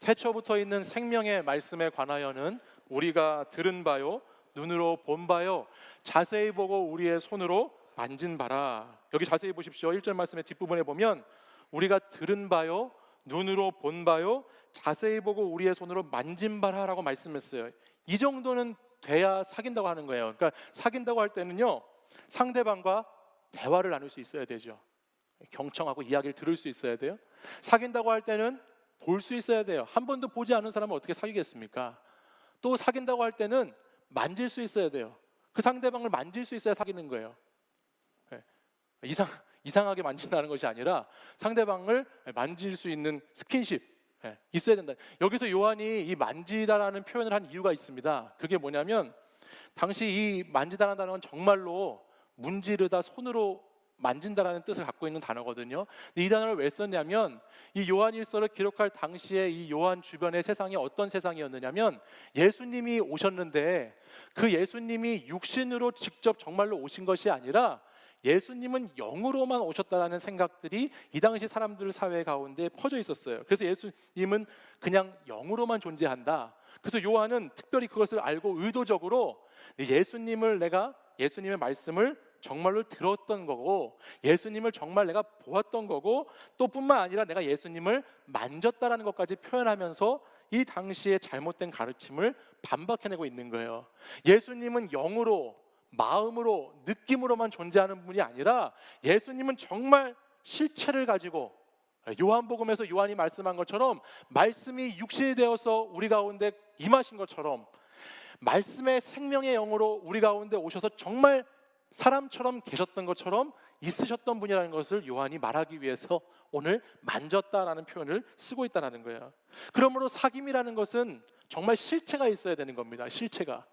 태초부터 있는 생명의 말씀에 관하여는 우리가 들은 바요, 눈으로 본 바요, 자세히 보고 우리의 손으로 만진 바라. 여기 자세히 보십시오. 1절 말씀의 뒷부분에 보면 우리가 들은 바요, 눈으로 본 바요, 자세히 보고 우리의 손으로 만진 바라라고 말씀했어요. 이 정도는 돼야 사귄다고 하는 거예요. 그러니까 사귄다고 할 때는요, 상대방과 대화를 나눌 수 있어야 되죠. 경청하고 이야기를 들을 수 있어야 돼요. 사귄다고 할 때는 볼 수 있어야 돼요. 한 번도 보지 않은 사람은 어떻게 사귀겠습니까? 또 사귄다고 할 때는 만질 수 있어야 돼요. 그 상대방을 만질 수 있어야 사귀는 거예요. 이상하게 만진다는 것이 아니라 상대방을 만질 수 있는 스킨십 있어야 된다. 여기서 요한이 이 만지다라는 표현을 한 이유가 있습니다. 그게 뭐냐면, 당시 이 만지다라는 단어는 정말로 문지르다, 손으로 만진다라는 뜻을 갖고 있는 단어거든요. 근데 이 단어를 왜 썼냐면, 이 요한일서를 기록할 당시에 이 요한 주변의 세상이 어떤 세상이었느냐면, 예수님이 오셨는데 그 예수님이 육신으로 직접 정말로 오신 것이 아니라 예수님은 영으로만 오셨다라는 생각들이 이 당시 사람들 사회 가운데 퍼져 있었어요. 그래서 예수님은 그냥 영으로만 존재한다. 그래서 요한은 특별히 그것을 알고 의도적으로 예수님의 말씀을 정말로 들었던 거고, 예수님을 정말 내가 보았던 거고, 또 뿐만 아니라 내가 예수님을 만졌다라는 것까지 표현하면서 이 당시의 잘못된 가르침을 반박해내고 있는 거예요. 예수님은 영으로, 마음으로, 느낌으로만 존재하는 분이 아니라 예수님은 정말 실체를 가지고, 요한복음에서 요한이 말씀한 것처럼 말씀이 육신이 되어서 우리 가운데 임하신 것처럼, 말씀의 생명의 영으로 우리 가운데 오셔서 정말 사람처럼 계셨던 것처럼 있으셨던 분이라는 것을 요한이 말하기 위해서 오늘 만졌다라는 표현을 쓰고 있다는 거예요. 그러므로 사귐이라는 것은 정말 실체가 있어야 되는 겁니다. 실체가.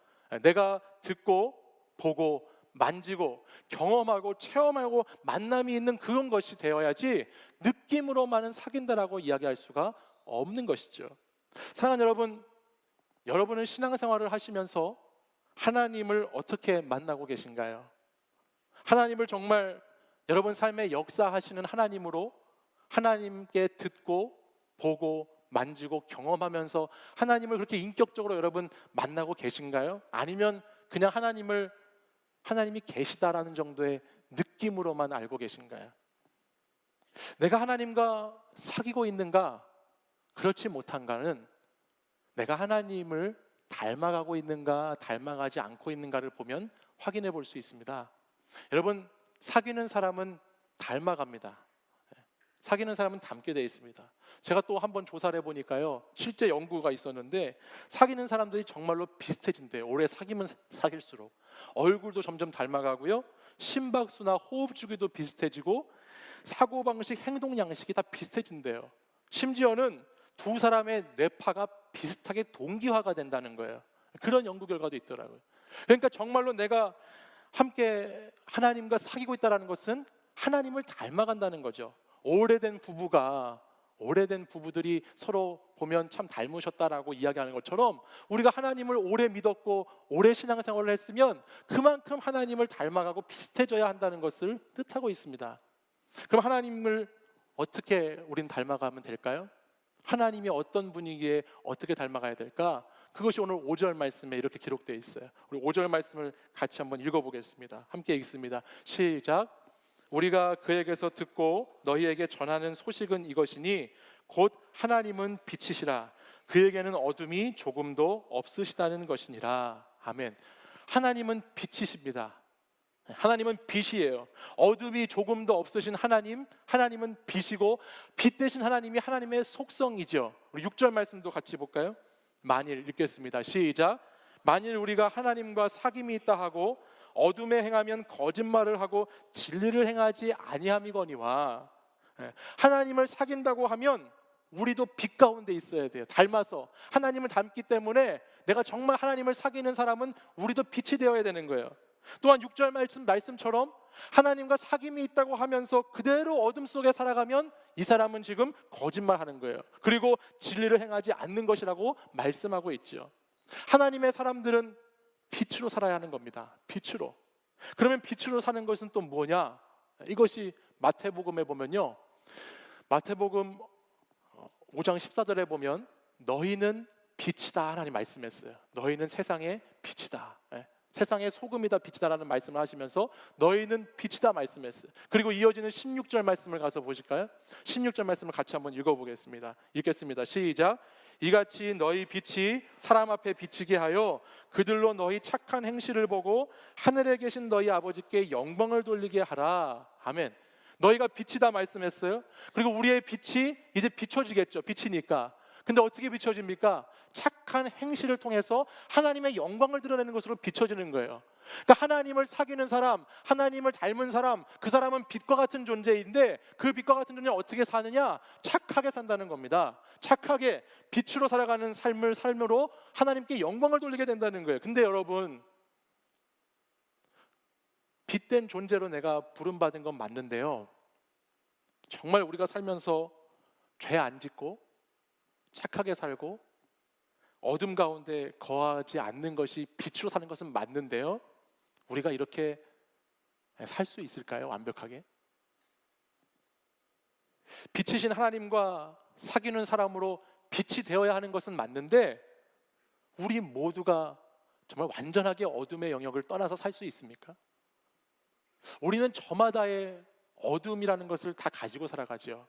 내가 듣고 보고 만지고 경험하고 체험하고 만남이 있는 그런 것이 되어야지 느낌으로만은 사귄다라고 이야기할 수가 없는 것이죠. 사랑하는 여러분, 여러분은 신앙생활을 하시면서 하나님을 어떻게 만나고 계신가요? 하나님을 정말 여러분 삶에 역사하시는 하나님으로 하나님께 듣고 보고 만지고 경험하면서 하나님을 그렇게 인격적으로 여러분 만나고 계신가요? 아니면 그냥 하나님이 계시다라는 정도의 느낌으로만 알고 계신가요? 내가 하나님과 사귀고 있는가? 그렇지 못한가는 내가 하나님을 닮아가고 있는가, 닮아가지 않고 있는가를 보면 확인해 볼 수 있습니다. 여러분, 사귀는 사람은 닮아갑니다. 사귀는 사람은 닮게 되어 있습니다. 제가 또 한번 조사를 해보니까요, 실제 연구가 있었는데 사귀는 사람들이 정말로 비슷해진대요. 오래 사귀면 사귈수록 얼굴도 점점 닮아가고요, 심박수나 호흡 주기도 비슷해지고 사고방식, 행동 양식이 다 비슷해진대요. 심지어는 두 사람의 뇌파가 비슷하게 동기화가 된다는 거예요. 그런 연구 결과도 있더라고요. 그러니까 정말로 내가 함께 하나님과 사귀고 있다는 것은 하나님을 닮아간다는 거죠. 오래된 부부들이 서로 보면 참 닮으셨다라고 이야기하는 것처럼 우리가 하나님을 오래 믿었고 오래 신앙생활을 했으면 그만큼 하나님을 닮아가고 비슷해져야 한다는 것을 뜻하고 있습니다. 그럼 하나님을 어떻게 우린 닮아가면 될까요? 하나님이 어떤 분위기에 어떻게 닮아가야 될까? 그것이 오늘 5절 말씀에 이렇게 기록되어 있어요. 우리 5절 말씀을 같이 한번 읽어보겠습니다. 함께 읽습니다. 시작. 우리가 그에게서 듣고 너희에게 전하는 소식은 이것이니 곧 하나님은 빛이시라. 그에게는 어둠이 조금도 없으시다는 것이니라. 아멘. 하나님은 빛이십니다. 하나님은 빛이에요. 어둠이 조금도 없으신 하나님은 빛이고 빛 대신 하나님이 하나님의 속성이죠. 우리 6절 말씀도 같이 볼까요? 만일 읽겠습니다. 시작. 만일 우리가 하나님과 사귐이 있다 하고 어둠에 행하면 거짓말을 하고 진리를 행하지 아니함이거니와. 하나님을 사귄다고 하면 우리도 빛 가운데 있어야 돼요. 닮아서 하나님을 닮기 때문에 내가 정말 하나님을 사귀는 사람은 우리도 빛이 되어야 되는 거예요. 또한 6절 말씀처럼 하나님과 사귐이 있다고 하면서 그대로 어둠 속에 살아가면 이 사람은 지금 거짓말하는 거예요. 그리고 진리를 행하지 않는 것이라고 말씀하고 있죠. 하나님의 사람들은 빛으로 살아야 하는 겁니다. 빛으로. 그러면 빛으로 사는 것은 또 뭐냐? 이것이 마태복음에 보면요, 마태복음 5장 14절에 보면 너희는 빛이다 하나님 말씀했어요. 너희는 세상의 빛이다. 세상의 소금이다, 빛이다라는 말씀을 하시면서 너희는 빛이다 말씀했어요. 그리고 이어지는 16절 말씀을 가서 보실까요? 16절 말씀을 같이 한번 읽어보겠습니다. 읽겠습니다. 시작. 이같이 너희 빛이 사람 앞에 비치게 하여 그들로 너희 착한 행실을 보고 하늘에 계신 너희 아버지께 영광을 돌리게 하라. 아멘. 너희가 빛이다 말씀했어요. 그리고 우리의 빛이 이제 비춰지겠죠. 빛이니까. 근데 어떻게 비춰집니까? 착한 행실을 통해서 하나님의 영광을 드러내는 것으로 비춰지는 거예요. 그러니까 하나님을 사귀는 사람, 하나님을 닮은 사람, 그 사람은 빛과 같은 존재인데 그 빛과 같은 존재는 어떻게 사느냐? 착하게 산다는 겁니다. 착하게 빛으로 살아가는 삶으로 하나님께 영광을 돌리게 된다는 거예요. 근데 여러분, 빛된 존재로 내가 부름받은 건 맞는데요, 정말 우리가 살면서 죄 안 짓고 착하게 살고 어둠 가운데 거하지 않는 것이 빛으로 사는 것은 맞는데요, 우리가 이렇게 살 수 있을까요? 완벽하게? 빛이신 하나님과 사귀는 사람으로 빛이 되어야 하는 것은 맞는데 우리 모두가 정말 완전하게 어둠의 영역을 떠나서 살 수 있습니까? 우리는 저마다의 어둠이라는 것을 다 가지고 살아가죠.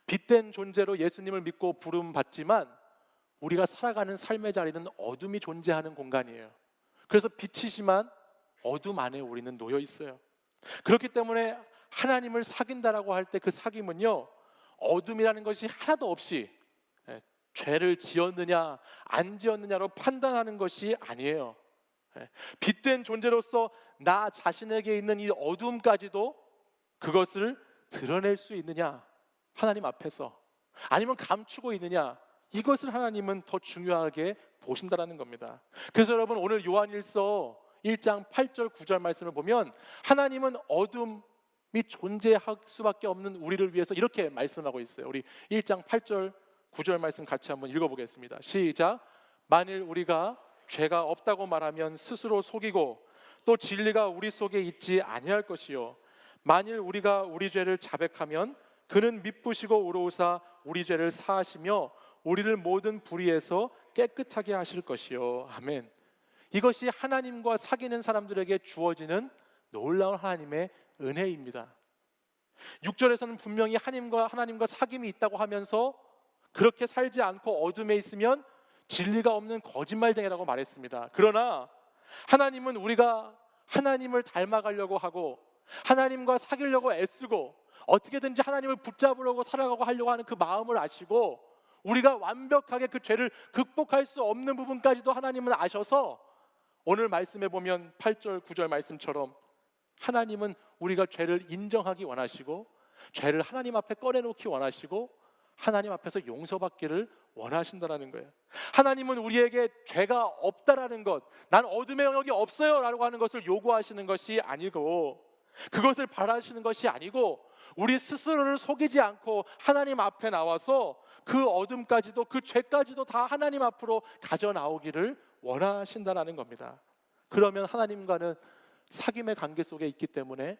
빛된 존재로 예수님을 믿고 부름받지만 우리가 살아가는 삶의 자리는 어둠이 존재하는 공간이에요. 그래서 빛이지만 어둠 안에 우리는 놓여 있어요. 그렇기 때문에 하나님을 사귄다라고 할 때 그 사귐은요, 어둠이라는 것이 하나도 없이 죄를 지었느냐 안 지었느냐로 판단하는 것이 아니에요. 빛된 존재로서 나 자신에게 있는 이 어둠까지도 그것을 드러낼 수 있느냐, 하나님 앞에서, 아니면 감추고 있느냐, 이것을 하나님은 더 중요하게 보신다라는 겁니다. 그래서 여러분, 오늘 요한일서 1장 8절 9절 말씀을 보면 하나님은 어둠이 존재할 수밖에 없는 우리를 위해서 이렇게 말씀하고 있어요. 우리 1장 8절 9절 말씀 같이 한번 읽어보겠습니다. 시작. 만일 우리가 죄가 없다고 말하면 스스로 속이고 또 진리가 우리 속에 있지 아니할 것이요 만일 우리가 우리 죄를 자백하면 그는 미쁘시고 의로우사 우리 죄를 사하시며 우리를 모든 불의에서 깨끗하게 하실 것이요. 아멘. 이것이 하나님과 사귀는 사람들에게 주어지는 놀라운 하나님의 은혜입니다. 6절에서는 분명히 하나님과 사귐이 있다고 하면서 그렇게 살지 않고 어둠에 있으면 진리가 없는 거짓말쟁이라고 말했습니다. 그러나 하나님은 우리가 하나님을 닮아가려고 하고 하나님과 사귀려고 애쓰고 어떻게든지 하나님을 붙잡으려고 살아가고 하려고 하는 그 마음을 아시고 우리가 완벽하게 그 죄를 극복할 수 없는 부분까지도 하나님은 아셔서 오늘 말씀에 보면 8절 9절 말씀처럼 하나님은 우리가 죄를 인정하기 원하시고 죄를 하나님 앞에 꺼내놓기 원하시고 하나님 앞에서 용서받기를 원하신다라는 거예요. 하나님은 우리에게 죄가 없다라는 것, 난 어둠의 영역이 없어요 라고 하는 것을 요구하시는 것이 아니고 그것을 바라시는 것이 아니고 우리 스스로를 속이지 않고 하나님 앞에 나와서 그 어둠까지도 그 죄까지도 다 하나님 앞으로 가져 나오기를 원하신다라는 겁니다. 그러면 하나님과는 사귐의 관계 속에 있기 때문에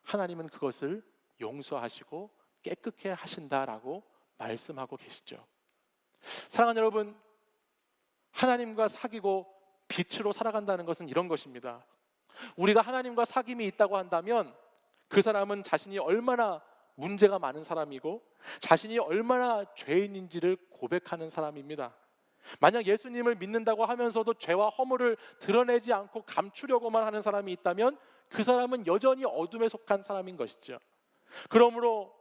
하나님은 그것을 용서하시고 깨끗게 하신다라고 말씀하고 계시죠. 사랑하는 여러분, 하나님과 사귀고 빛으로 살아간다는 것은 이런 것입니다. 우리가 하나님과 사귐이 있다고 한다면 그 사람은 자신이 얼마나 문제가 많은 사람이고 자신이 얼마나 죄인인지를 고백하는 사람입니다. 만약 예수님을 믿는다고 하면서도 죄와 허물을 드러내지 않고 감추려고만 하는 사람이 있다면 그 사람은 여전히 어둠에 속한 사람인 것이죠. 그러므로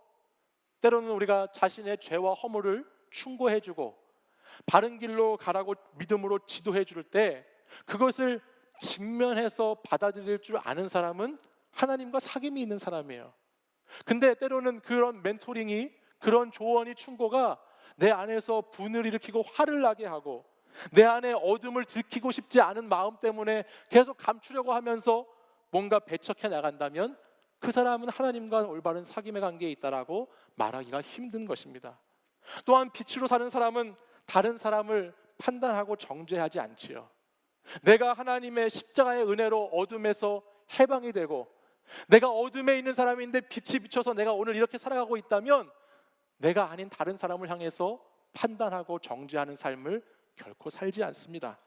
때로는 우리가 자신의 죄와 허물을 충고해주고 바른 길로 가라고 믿음으로 지도해 줄 때 그것을 직면해서 받아들일 줄 아는 사람은 하나님과 사귐이 있는 사람이에요. 근데 때로는 그런 멘토링이, 그런 조언이, 충고가 내 안에서 분을 일으키고 화를 나게 하고 내 안에 어둠을 들키고 싶지 않은 마음 때문에 계속 감추려고 하면서 뭔가 배척해 나간다면 그 사람은 하나님과 올바른 사귐의 관계에 있다라고 말하기가 힘든 것입니다. 또한 빛으로 사는 사람은 다른 사람을 판단하고 정죄하지 않지요. 내가 하나님의 십자가의 은혜로 어둠에서 해방이 되고 내가 어둠에 있는 사람인데 빛이 비쳐서 내가 오늘 이렇게 살아가고 있다면 내가 아닌 다른 사람을 향해서 판단하고 정죄하는 삶을 결코 살지 않습니다.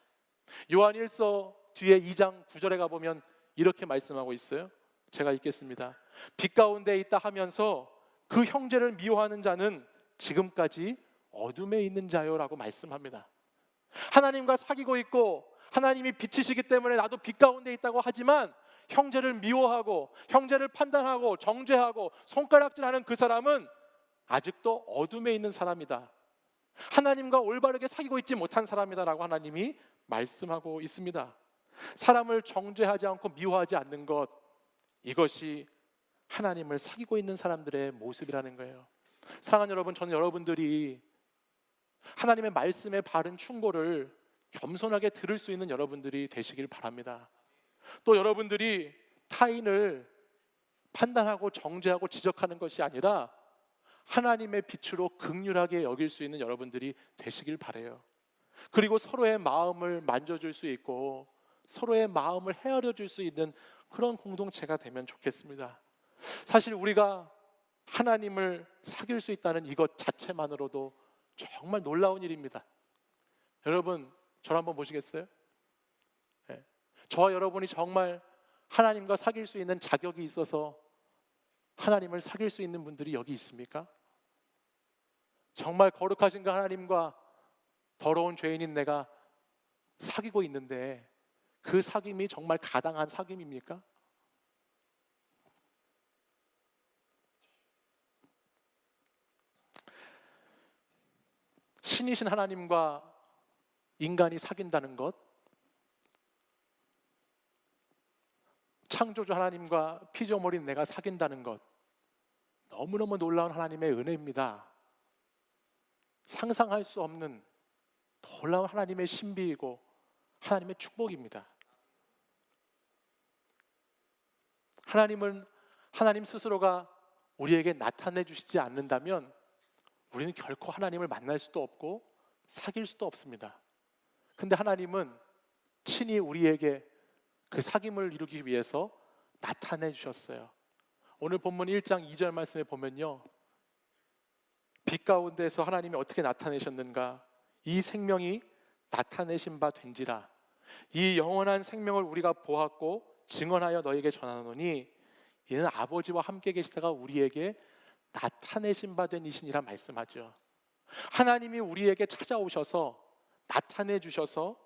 요한 1서 뒤에 2장 9절에 가보면 이렇게 말씀하고 있어요. 제가 읽겠습니다. 빛 가운데 있다 하면서 그 형제를 미워하는 자는 지금까지 어둠에 있는 자요라고 말씀합니다. 하나님과 사귀고 있고 하나님이 빛이시기 때문에 나도 빛 가운데 있다고 하지만 형제를 미워하고 형제를 판단하고 정죄하고 손가락질하는 그 사람은 아직도 어둠에 있는 사람이다. 하나님과 올바르게 사귀고 있지 못한 사람이다라고 하나님이 말씀하고 있습니다. 사람을 정죄하지 않고 미워하지 않는 것, 이것이 하나님을 사귀고 있는 사람들의 모습이라는 거예요. 사랑하는 여러분, 저는 여러분들이 하나님의 말씀의 바른 충고를 겸손하게 들을 수 있는 여러분들이 되시길 바랍니다. 또 여러분들이 타인을 판단하고 정죄하고 지적하는 것이 아니라 하나님의 빛으로 긍휼하게 여길 수 있는 여러분들이 되시길 바라요. 그리고 서로의 마음을 만져줄 수 있고 서로의 마음을 헤아려 줄 수 있는 그런 공동체가 되면 좋겠습니다. 사실 우리가 하나님을 사귈 수 있다는 이것 자체만으로도 정말 놀라운 일입니다. 여러분, 저를 한번 보시겠어요? 네. 저와 여러분이 정말 하나님과 사귈 수 있는 자격이 있어서 하나님을 사귈 수 있는 분들이 여기 있습니까? 정말 거룩하신 그 하나님과 더러운 죄인인 내가 사귀고 있는데 그 사귐이 정말 가당한 사귐입니까? 신이신 하나님과 인간이 사귄다는 것, 창조주 하나님과 피조물인 내가 사귄다는 것, 너무너무 놀라운 하나님의 은혜입니다. 상상할 수 없는 놀라운 하나님의 신비이고 하나님의 축복입니다. 하나님 스스로가 우리에게 나타내 주시지 않는다면 우리는 결코 하나님을 만날 수도 없고 사귈 수도 없습니다. 근데 하나님은 친히 우리에게 그 사귐을 이루기 위해서 나타내 주셨어요. 오늘 본문 1장 2절 말씀에 보면요, 빛 가운데서 하나님이 어떻게 나타내셨는가? 이 생명이 나타내신 바 된지라. 이 영원한 생명을 우리가 보았고 증언하여 너에게 전하노니 이는 아버지와 함께 계시다가 우리에게 나타내신 바 된 이신이라 말씀하죠. 하나님이 우리에게 찾아오셔서 나타내 주셔서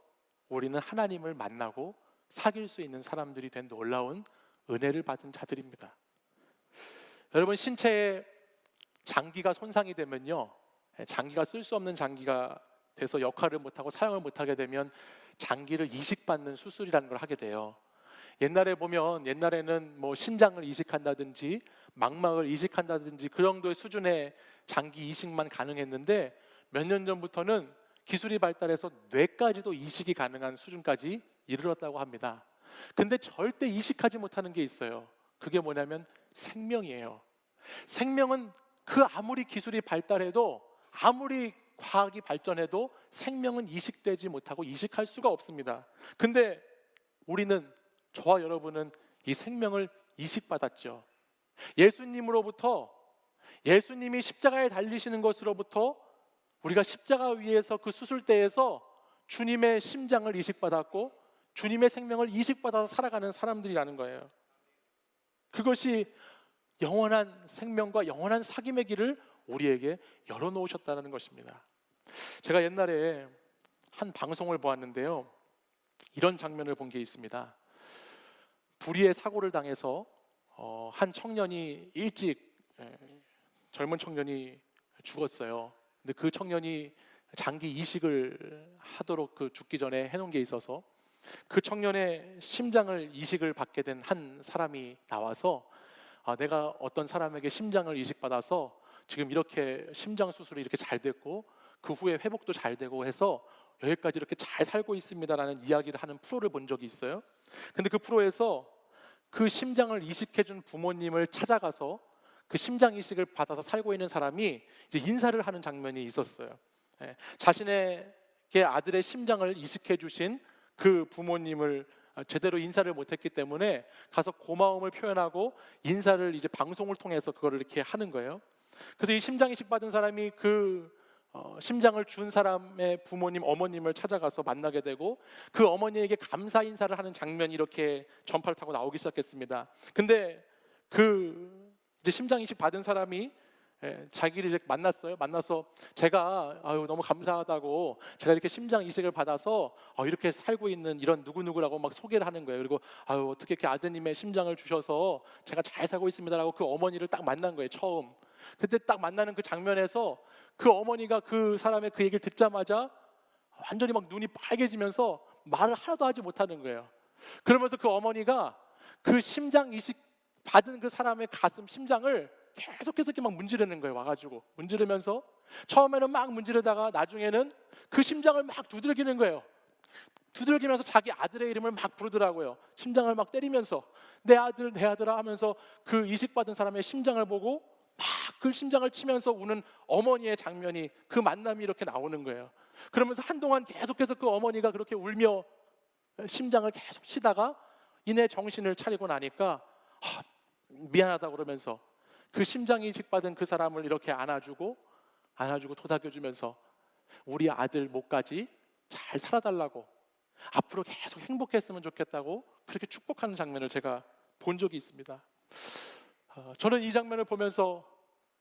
우리는 하나님을 만나고 사귈 수 있는 사람들이 된 놀라운 은혜를 받은 자들입니다. 여러분, 신체에 장기가 손상이 되면요, 장기가 쓸 수 없는 장기가 돼서 역할을 못하고 사용을 못하게 되면 장기를 이식받는 수술이라는 걸 하게 돼요. 옛날에는 뭐 신장을 이식한다든지 망막을 이식한다든지 그 정도의 수준의 장기 이식만 가능했는데 몇 년 전부터는 기술이 발달해서 뇌까지도 이식이 가능한 수준까지 이르렀다고 합니다. 근데 절대 이식하지 못하는 게 있어요. 그게 뭐냐면 생명이에요. 생명은 그 아무리 기술이 발달해도, 아무리 과학이 발전해도 생명은 이식되지 못하고 이식할 수가 없습니다. 근데 우리는, 저와 여러분은 이 생명을 이식받았죠. 예수님이 십자가에 달리시는 것으로부터 우리가 십자가 위에서 그 수술대에서 주님의 심장을 이식받았고 주님의 생명을 이식받아서 살아가는 사람들이라는 거예요. 그것이 영원한 생명과 영원한 사귐의 길을 우리에게 열어놓으셨다는 것입니다. 제가 옛날에 한 방송을 보았는데요, 이런 장면을 본 게 있습니다. 불의의 사고를 당해서 한 청년이 젊은 청년이 죽었어요. 근데 그 청년이 장기 이식을 하도록 죽기 전에 해놓은 게 있어서 그 청년의 심장을 이식을 받게 된 한 사람이 나와서, 내가 어떤 사람에게 심장을 이식받아서 지금 이렇게 심장 수술이 이렇게 잘 됐고 그 후에 회복도 잘 되고 해서 여기까지 이렇게 잘 살고 있습니다라는 이야기를 하는 프로를 본 적이 있어요. 근데 그 프로에서 그 심장을 이식해준 부모님을 찾아가서 그 심장 이식을 받아서 살고 있는 사람이 이제 인사를 하는 장면이 있었어요. 자신에게 아들의 심장을 이식해주신 그 부모님을 제대로 인사를 못했기 때문에 가서 고마움을 표현하고 인사를 이제 방송을 통해서 그거를 이렇게 하는 거예요. 그래서 이 심장 이식 받은 사람이 그 심장을 준 사람의 부모님, 어머님을 찾아가서 만나게 되고 그 어머니에게 감사 인사를 하는 장면이 이렇게 전파를 타고 나오기 시작했습니다. 근데 그 이제 심장 이식 받은 사람이 자기를 이제 만나서 제가 너무 감사하다고, 제가 이렇게 심장 이식을 받아서 이렇게 살고 있는 이런 누구누구라고 막 소개를 하는 거예요. 그리고 어떻게 이렇게 아드님의 심장을 주셔서 제가 잘 살고 있습니다라고 그 어머니를 딱 만난 거예요, 처음. 그때 딱 만나는 그 장면에서 그 어머니가 그 사람의 그 얘기를 듣자마자 완전히 막 눈이 빨개지면서 말을 하나도 하지 못하는 거예요. 그러면서 그 어머니가 그 심장 이식 받은 그 사람의 심장을 계속해서 이렇게 막 문지르는 거예요. 와가지고 문지르면서 처음에는 막 문지르다가 나중에는 그 심장을 막 두들기는 거예요. 두들기면서 자기 아들의 이름을 막 부르더라고요. 심장을 막 때리면서 내 아들, 내 아들아 하면서 그 이식받은 사람의 심장을 보고 막 그 심장을 치면서 우는 어머니의 장면이, 그 만남이 이렇게 나오는 거예요. 그러면서 한동안 계속해서 그 어머니가 그렇게 울며 심장을 계속 치다가 이내 정신을 차리고 나니까 미안하다 그러면서 그 심장 이식 받은 그 사람을 이렇게 안아주고 토닥여주면서 우리 아들 목까지 잘 살아달라고, 앞으로 계속 행복했으면 좋겠다고 그렇게 축복하는 장면을 제가 본 적이 있습니다. 저는 이 장면을 보면서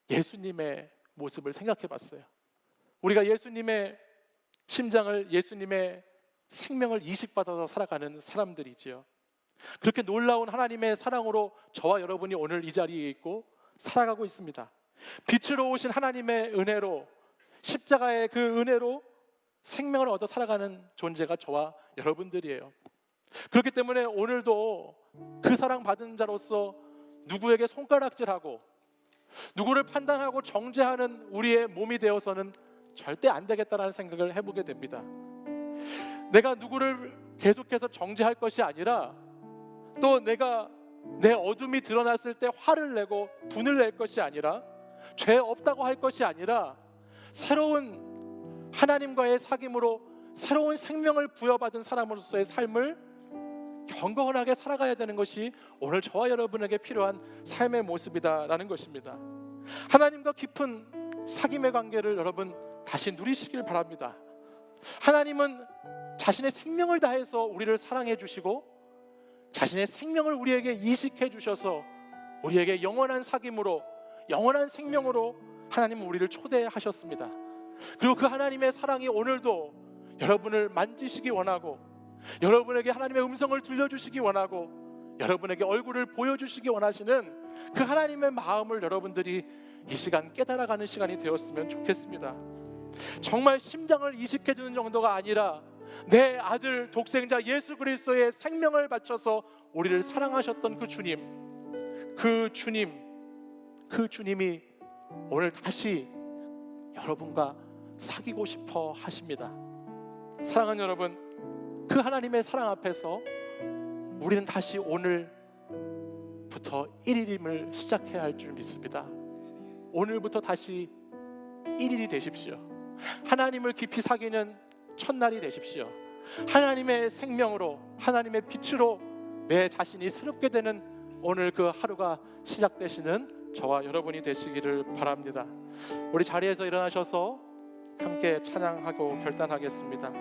예수님의 모습을 생각해 봤어요. 우리가 예수님의 심장을, 예수님의 생명을 이식받아서 살아가는 사람들이지요. 그렇게 놀라운 하나님의 사랑으로 저와 여러분이 오늘 이 자리에 있고 살아가고 있습니다. 빛으로 오신 하나님의 은혜로, 십자가의 그 은혜로 생명을 얻어 살아가는 존재가 저와 여러분들이에요. 그렇기 때문에 오늘도 그 사랑받은 자로서 누구에게 손가락질하고 누구를 판단하고 정죄하는 우리의 몸이 되어서는 절대 안 되겠다라는 생각을 해보게 됩니다. 내가 누구를 계속해서 정죄할 것이 아니라 또 내가 내 어둠이 드러났을 때 화를 내고 분을 낼 것이 아니라, 죄 없다고 할 것이 아니라, 새로운 하나님과의 사귐으로 새로운 생명을 부여받은 사람으로서의 삶을 경건하게 살아가야 되는 것이 오늘 저와 여러분에게 필요한 삶의 모습이다라는 것입니다. 하나님과 깊은 사귐의 관계를 여러분 다시 누리시길 바랍니다. 하나님은 자신의 생명을 다해서 우리를 사랑해 주시고, 자신의 생명을 우리에게 이식해 주셔서 우리에게 영원한 사귐으로, 영원한 생명으로 하나님은 우리를 초대하셨습니다. 그리고 그 하나님의 사랑이 오늘도 여러분을 만지시기 원하고, 여러분에게 하나님의 음성을 들려주시기 원하고, 여러분에게 얼굴을 보여주시기 원하시는 그 하나님의 마음을 여러분들이 이 시간 깨달아가는 시간이 되었으면 좋겠습니다. 정말 심장을 이식해 주는 정도가 아니라 내 아들 독생자 예수 그리스도의 생명을 바쳐서 우리를 사랑하셨던 그 주님이 오늘 다시 여러분과 사귀고 싶어 하십니다. 사랑하는 여러분, 그 하나님의 사랑 앞에서 우리는 다시 오늘부터 1일임을 시작해야 할 줄 믿습니다. 오늘부터 다시 1일이 되십시오. 하나님을 깊이 사귀는 첫날이 되십시오. 하나님의 생명으로, 하나님의 빛으로 내 자신이 새롭게 되는 오늘 그 하루가 시작되시는 저와 여러분이 되시기를 바랍니다. 우리 자리에서 일어나셔서 함께 찬양하고 결단하겠습니다.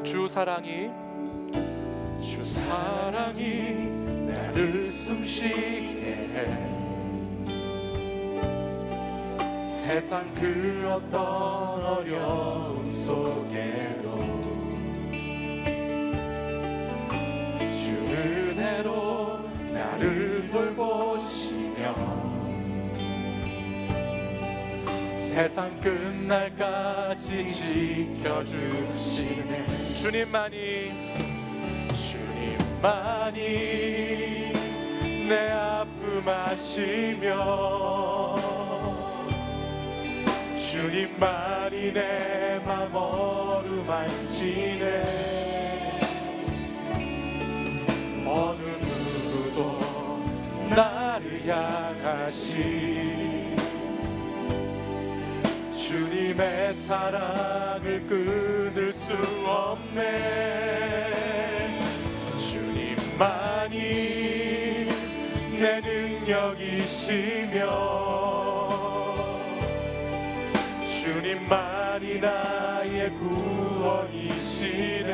주 사랑이 나를 숨쉬게 해. 세상 그 어떤 어려움 속에도 주 은혜로 나를 돌보시며 세상 끝날까지 지켜주시네. 주님만이 내 아픔 아시며 주님만이 내 맘 어루만지네. 어느 누구도 나를 향하시 주님의 사랑을 끊을 수 없네. 주님만이 내 능력이시며 주님만이 나의 구원이시네.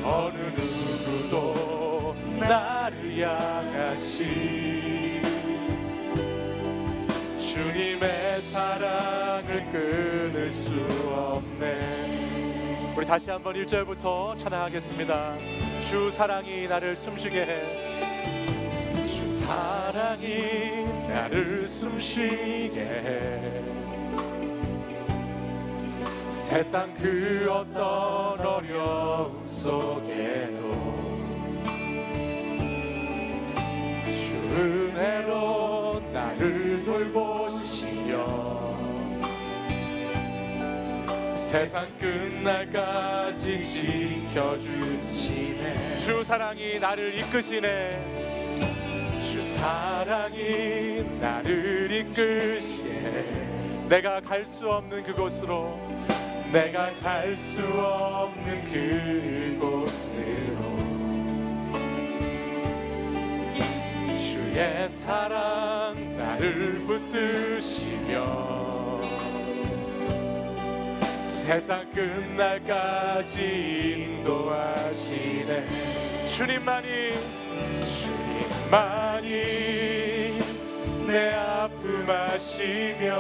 어느 누구도 나를 향하시 주님의 사랑을 끊을 수 없네. 우리 다시 한번 1절부터 찬양하겠습니다. 주 사랑이 나를 숨쉬게 해. 주 사랑이 나를 숨쉬게 해. 세상 그 어떤 어려움 속에도 주 은혜로 나를 돌보시며 세상 끝날까지 지켜주시네. 주 사랑이 나를 이끄시네. 주 사랑이 나를 이끄시네. 내가 갈 수 없는 그곳으로, 내가 갈 수 없는 그곳으로 주의 사랑 나를 붙드시며 세상 끝날까지 인도하시네. 주님만이 내 아픔 아시며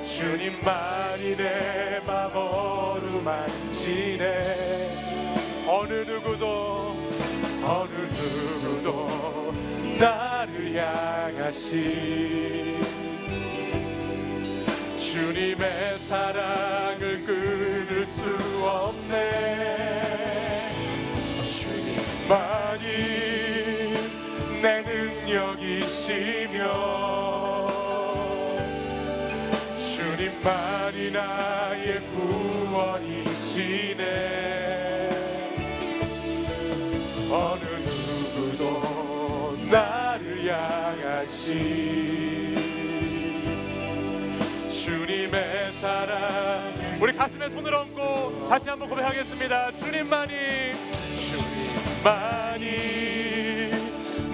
주님만이 내 맘 어루만지네. 어느 누구도 나를 향하시 주님의 사랑을 끊을 수 없네. 주님만이 내 능력이시며 주님만이 나의 구원이시네. 어느 누구도 나를 향하시 주님의 사랑. 우리 가슴에 손을 얹고 다시 한번 고백하겠습니다. 주님만이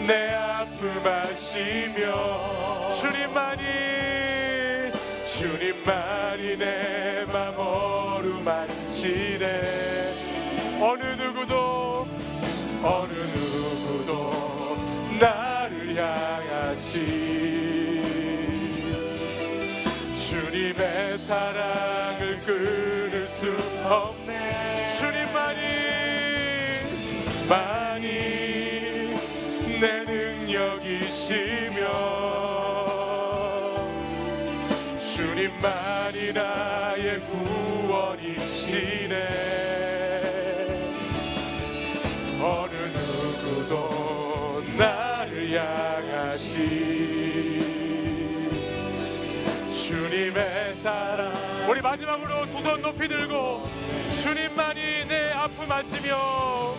내 아픔 아시며 주님만이 내 맘 어루만지네. 어느 누구도 나를 향하시 주님의 사랑을 끊을 수 없네. 주님만이 내 능력이시며 주님만이 나의 구원이시네. 어느 누구도 나를 향하시 주님의 사랑. 우리 마지막으로 두 손 높이 들고 주님만이 내 아픔 아시며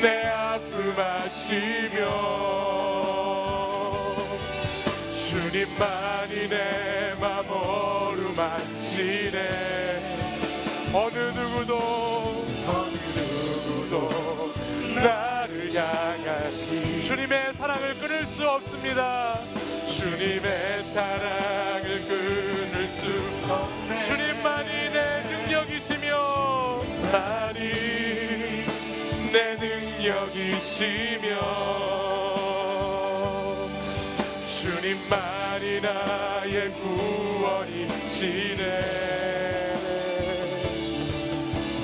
내 아픔 아시며 주님만이 내 맘 어루만지네. 어느 누구도 나를 향하시 주님의 사랑을 끊을 수 없습니다. 주님의 사랑을 끊을 수 없네. 주님만이 내 능력이시며 내 능력이시며 주님만이 나의 구원이시네.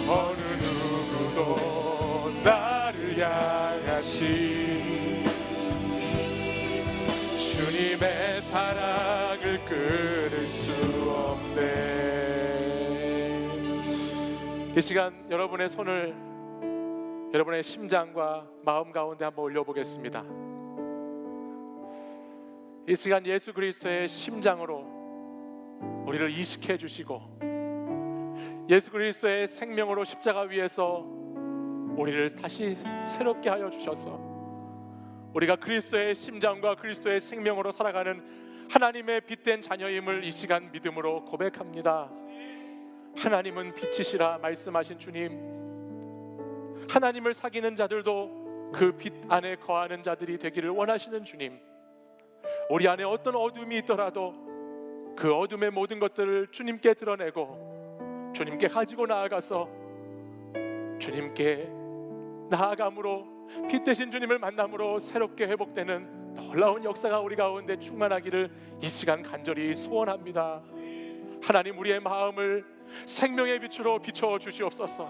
어느 누구도 나를 향하시 주님의 사랑을 끊을 수 없네. 이 시간 여러분의 손을 여러분의 심장과 마음 가운데 한번 올려보겠습니다. 이 시간 예수 그리스도의 심장으로 우리를 이식해 주시고 예수 그리스도의 생명으로 십자가 위에서 우리를 다시 새롭게 하여 주셔서 우리가 그리스도의 심장과 그리스도의 생명으로 살아가는 하나님의 빛된 자녀임을 이 시간 믿음으로 고백합니다. 하나님은 빛이시라 말씀하신 주님, 하나님을 사귀는 자들도 그 빛 안에 거하는 자들이 되기를 원하시는 주님, 우리 안에 어떤 어둠이 있더라도 그 어둠의 모든 것들을 주님께 드러내고 주님께 가지고 나아가서 주님께 나아감으로 빛 대신 주님을 만남으로 새롭게 회복되는 놀라운 역사가 우리 가운데 충만하기를 이 시간 간절히 소원합니다. 하나님, 우리의 마음을 생명의 빛으로 비춰 주시옵소서.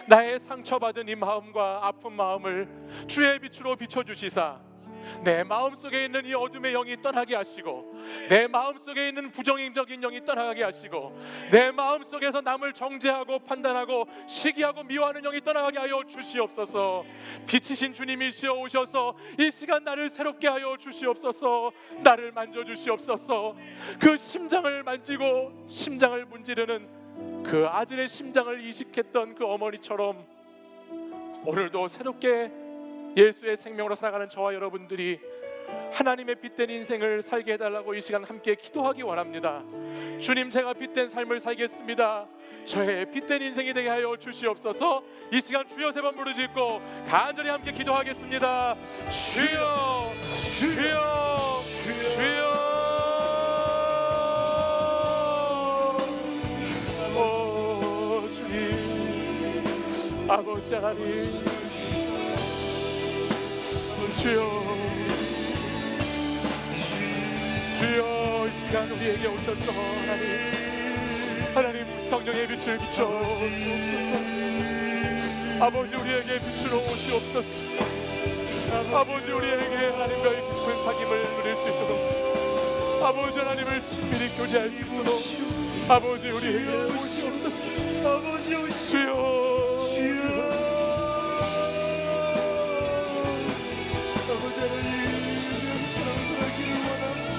나의 상처받은 이 마음과 아픈 마음을 주의 빛으로 비춰 주시사 내 마음속에 있는 이 어둠의 영이 떠나게 하시고 내 마음속에 있는 부정적인 영이 떠나게 하시고 내 마음속에서 남을 정죄하고 판단하고 시기하고 미워하는 영이 떠나게 하여 주시옵소서. 빛이신 주님이시여 오셔서 이 시간 나를 새롭게 하여 주시옵소서. 나를 만져주시옵소서. 그 심장을 만지고 심장을 문지르는 그 아들의 심장을 이식했던 그 어머니처럼 오늘도 새롭게 예수의 생명으로 살아가는 저와 여러분들이 하나님의 빛된 인생을 살게 해달라고 이 시간 함께 기도하기 원합니다. 주님, 제가 빛된 삶을 살겠습니다. 저의 빛된 인생이 되게 하여 주시옵소서. 이 시간 주여 세 번 부르짖고 간절히 함께 기도하겠습니다. 주여, 주여, 주여. 오 주님, 아버지 하나님, 주여, 주여, 이 시간 우리에게 오셔서 하나님 성령의 빛을 비춰 주옵소서. 아버지, 우리에게 빛으로 오시옵소서. 아버지, 우리에게 하나님과의 깊은 사귐을 누릴 수 있도록, 아버지 하나님을 친밀히 교제할 수 있도록 아버지 우리에게 오시옵소서. 아버지 주여, 아버지 하나님, 사랑하기를 원합니다.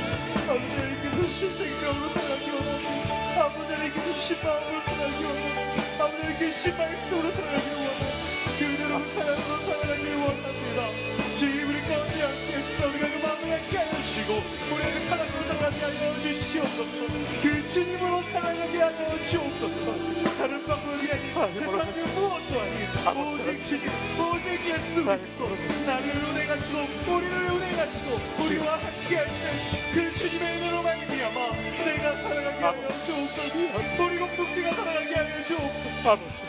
아버지 하나님께서 주신 마음으로 사랑하기 원합니다. 아버지 주신 말씀으로 사랑하기 원합니다. 그대로 사랑으로 사랑하기 원합니다. 주님 우리 가운데 함께 하시고 우리가 그 마음을 함께 하여 주시고 우리가 그 사랑으로 사랑하게 하여 주시옵소서. 그 주님으로 사랑하게 하여 주옵소서. 다른 방법이 아닌 세상의 무엇도 아닌 오직 주님 오직 예수 그리스도 나를 은혜하시고 우리를 은혜하시고 우리와 함께 하시는 그 주님의 은혜로 말미암아 내가 사랑하게 하여 주옵소서. 우리 공동체가 사랑하게 하여 주옵소서. 아버지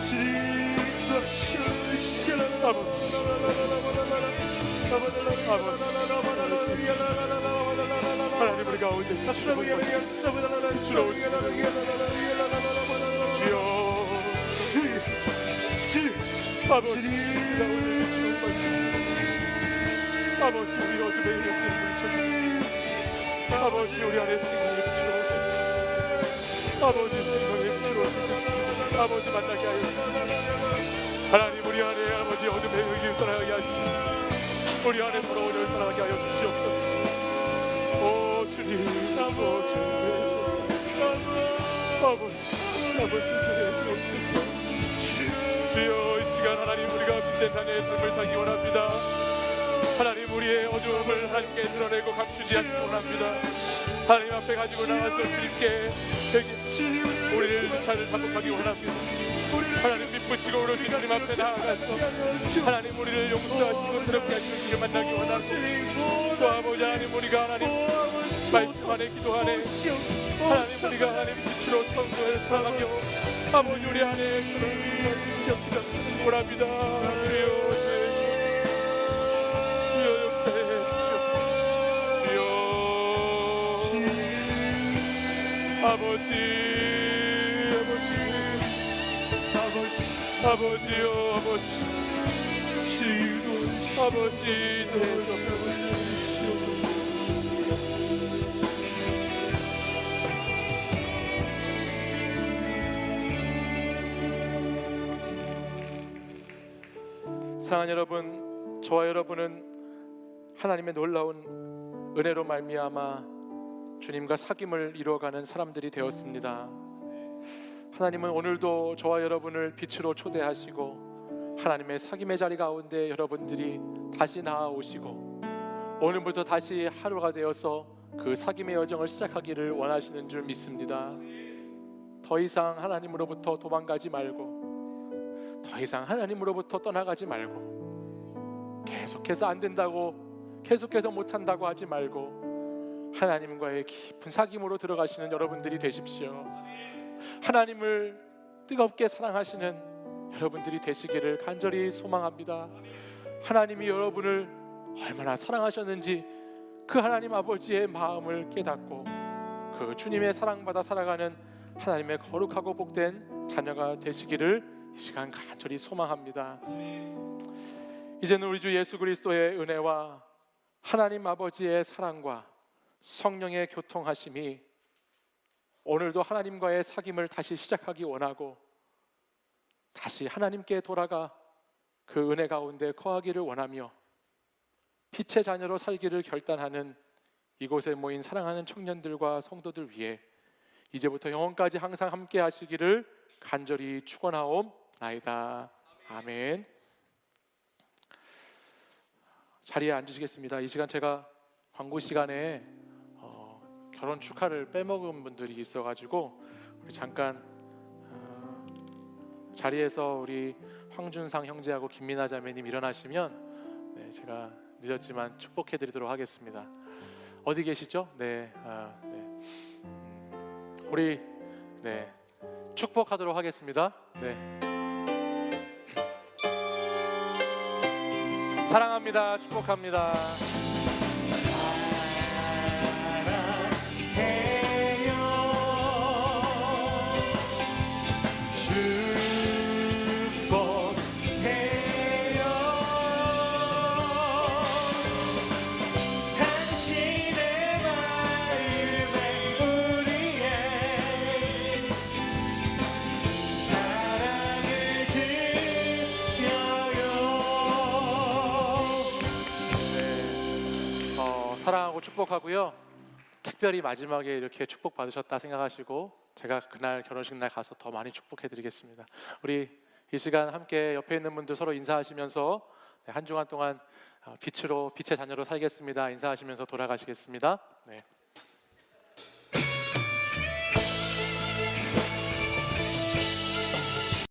주님 하나님 우리 가운데 아버지 우리 어둠의 영들을 물쳐주시고 아버지 우리 안에 생명을 비추어 오소서. 아버지 생명을 비추어 오소서. 아버지 만나게 하여 주시고 하나님 우리 안에 아버지 어둠의 영을 떠나게 하시고 우리 안에 더러운 영을 떠나게 하여 주시옵소서. 오 주님 주옵소서. 아버지 주옵소서. 주여 이 시간 하나님 우리가 빛된 자녀의 삶을 살기 원합니다. 하나님 우리의 어두움을 하나님께 드러내고 감추지 않기 원합니다. 하나님 앞에 가지고 나와서 주님께 우리를 차를 자복하기 원합니다. 하나님 미쁘시고 오르신 주님 앞에 나아가서 하나님 우리를 용서하시고 새롭게 하시는 주님 만나기 원합니다. 또 아버지 하나님 우리가 하나님 말씀 안에 기도 안에 하나님 우리가 하나님 빛으로 성도를 사랑하며 아버지 우리 안에 그런 지역기가 원합니다. 주여 역사해 주시옵소서. 주여 아버지요 아버지 되옵소서. 사랑하는 여러분, 저와 여러분은 하나님의 놀라운 은혜로 말미암아 주님과 사귐을 이루어가는 사람들이 되었습니다. 하나님은 오늘도 저와 여러분을 빛으로 초대하시고 하나님의 사귐의 자리 가운데 여러분들이 다시 나아오시고 오늘부터 다시 하루가 되어서 그 사귐의 여정을 시작하기를 원하시는 줄 믿습니다. 더 이상 하나님으로부터 도망가지 말고 더 이상 하나님으로부터 떠나가지 말고 계속해서 안 된다고 계속해서 못한다고 하지 말고 하나님과의 깊은 사귐으로 들어가시는 여러분들이 되십시오. 하나님을 뜨겁게 사랑하시는 여러분들이 되시기를 간절히 소망합니다. 하나님이 여러분을 얼마나 사랑하셨는지 그 하나님 아버지의 마음을 깨닫고 그 주님의 사랑받아 살아가는 하나님의 거룩하고 복된 자녀가 되시기를 이 시간 간절히 소망합니다. 이제는 우리 주 예수 그리스도의 은혜와 하나님 아버지의 사랑과 성령의 교통하심이 오늘도 하나님과의 사귐을 다시 시작하기 원하고 다시 하나님께 돌아가 그 은혜 가운데 거하기를 원하며 빛의 자녀로 살기를 결단하는 이곳에 모인 사랑하는 청년들과 성도들 위해 이제부터 영원까지 항상 함께 하시기를 간절히 축원하옵나이다. 아멘. 자리에 앉으시겠습니다. 이 시간 제가 광고 시간에 결혼 축하를 빼먹은 분들이 있어가지고 우리 잠깐 자리에서 우리 황준상 형제하고 김민아 자매님 일어나시면 제가 늦었지만 축복해드리도록 하겠습니다. 어디 계시죠? 네, 우리 축복하도록 하겠습니다. 사랑합니다. 축복합니다. 사랑하고 축복하고요. 특별히 마지막에 이렇게 축복 받으셨다 생각하시고 제가 그날 결혼식 날 가서 더 많이 축복해 드리겠습니다. 우리 이 시간 함께 옆에 있는 분들 서로 인사하시면서 한 주간 동안 빛의 자녀로 살겠습니다. 인사하시면서 돌아가시겠습니다. 네.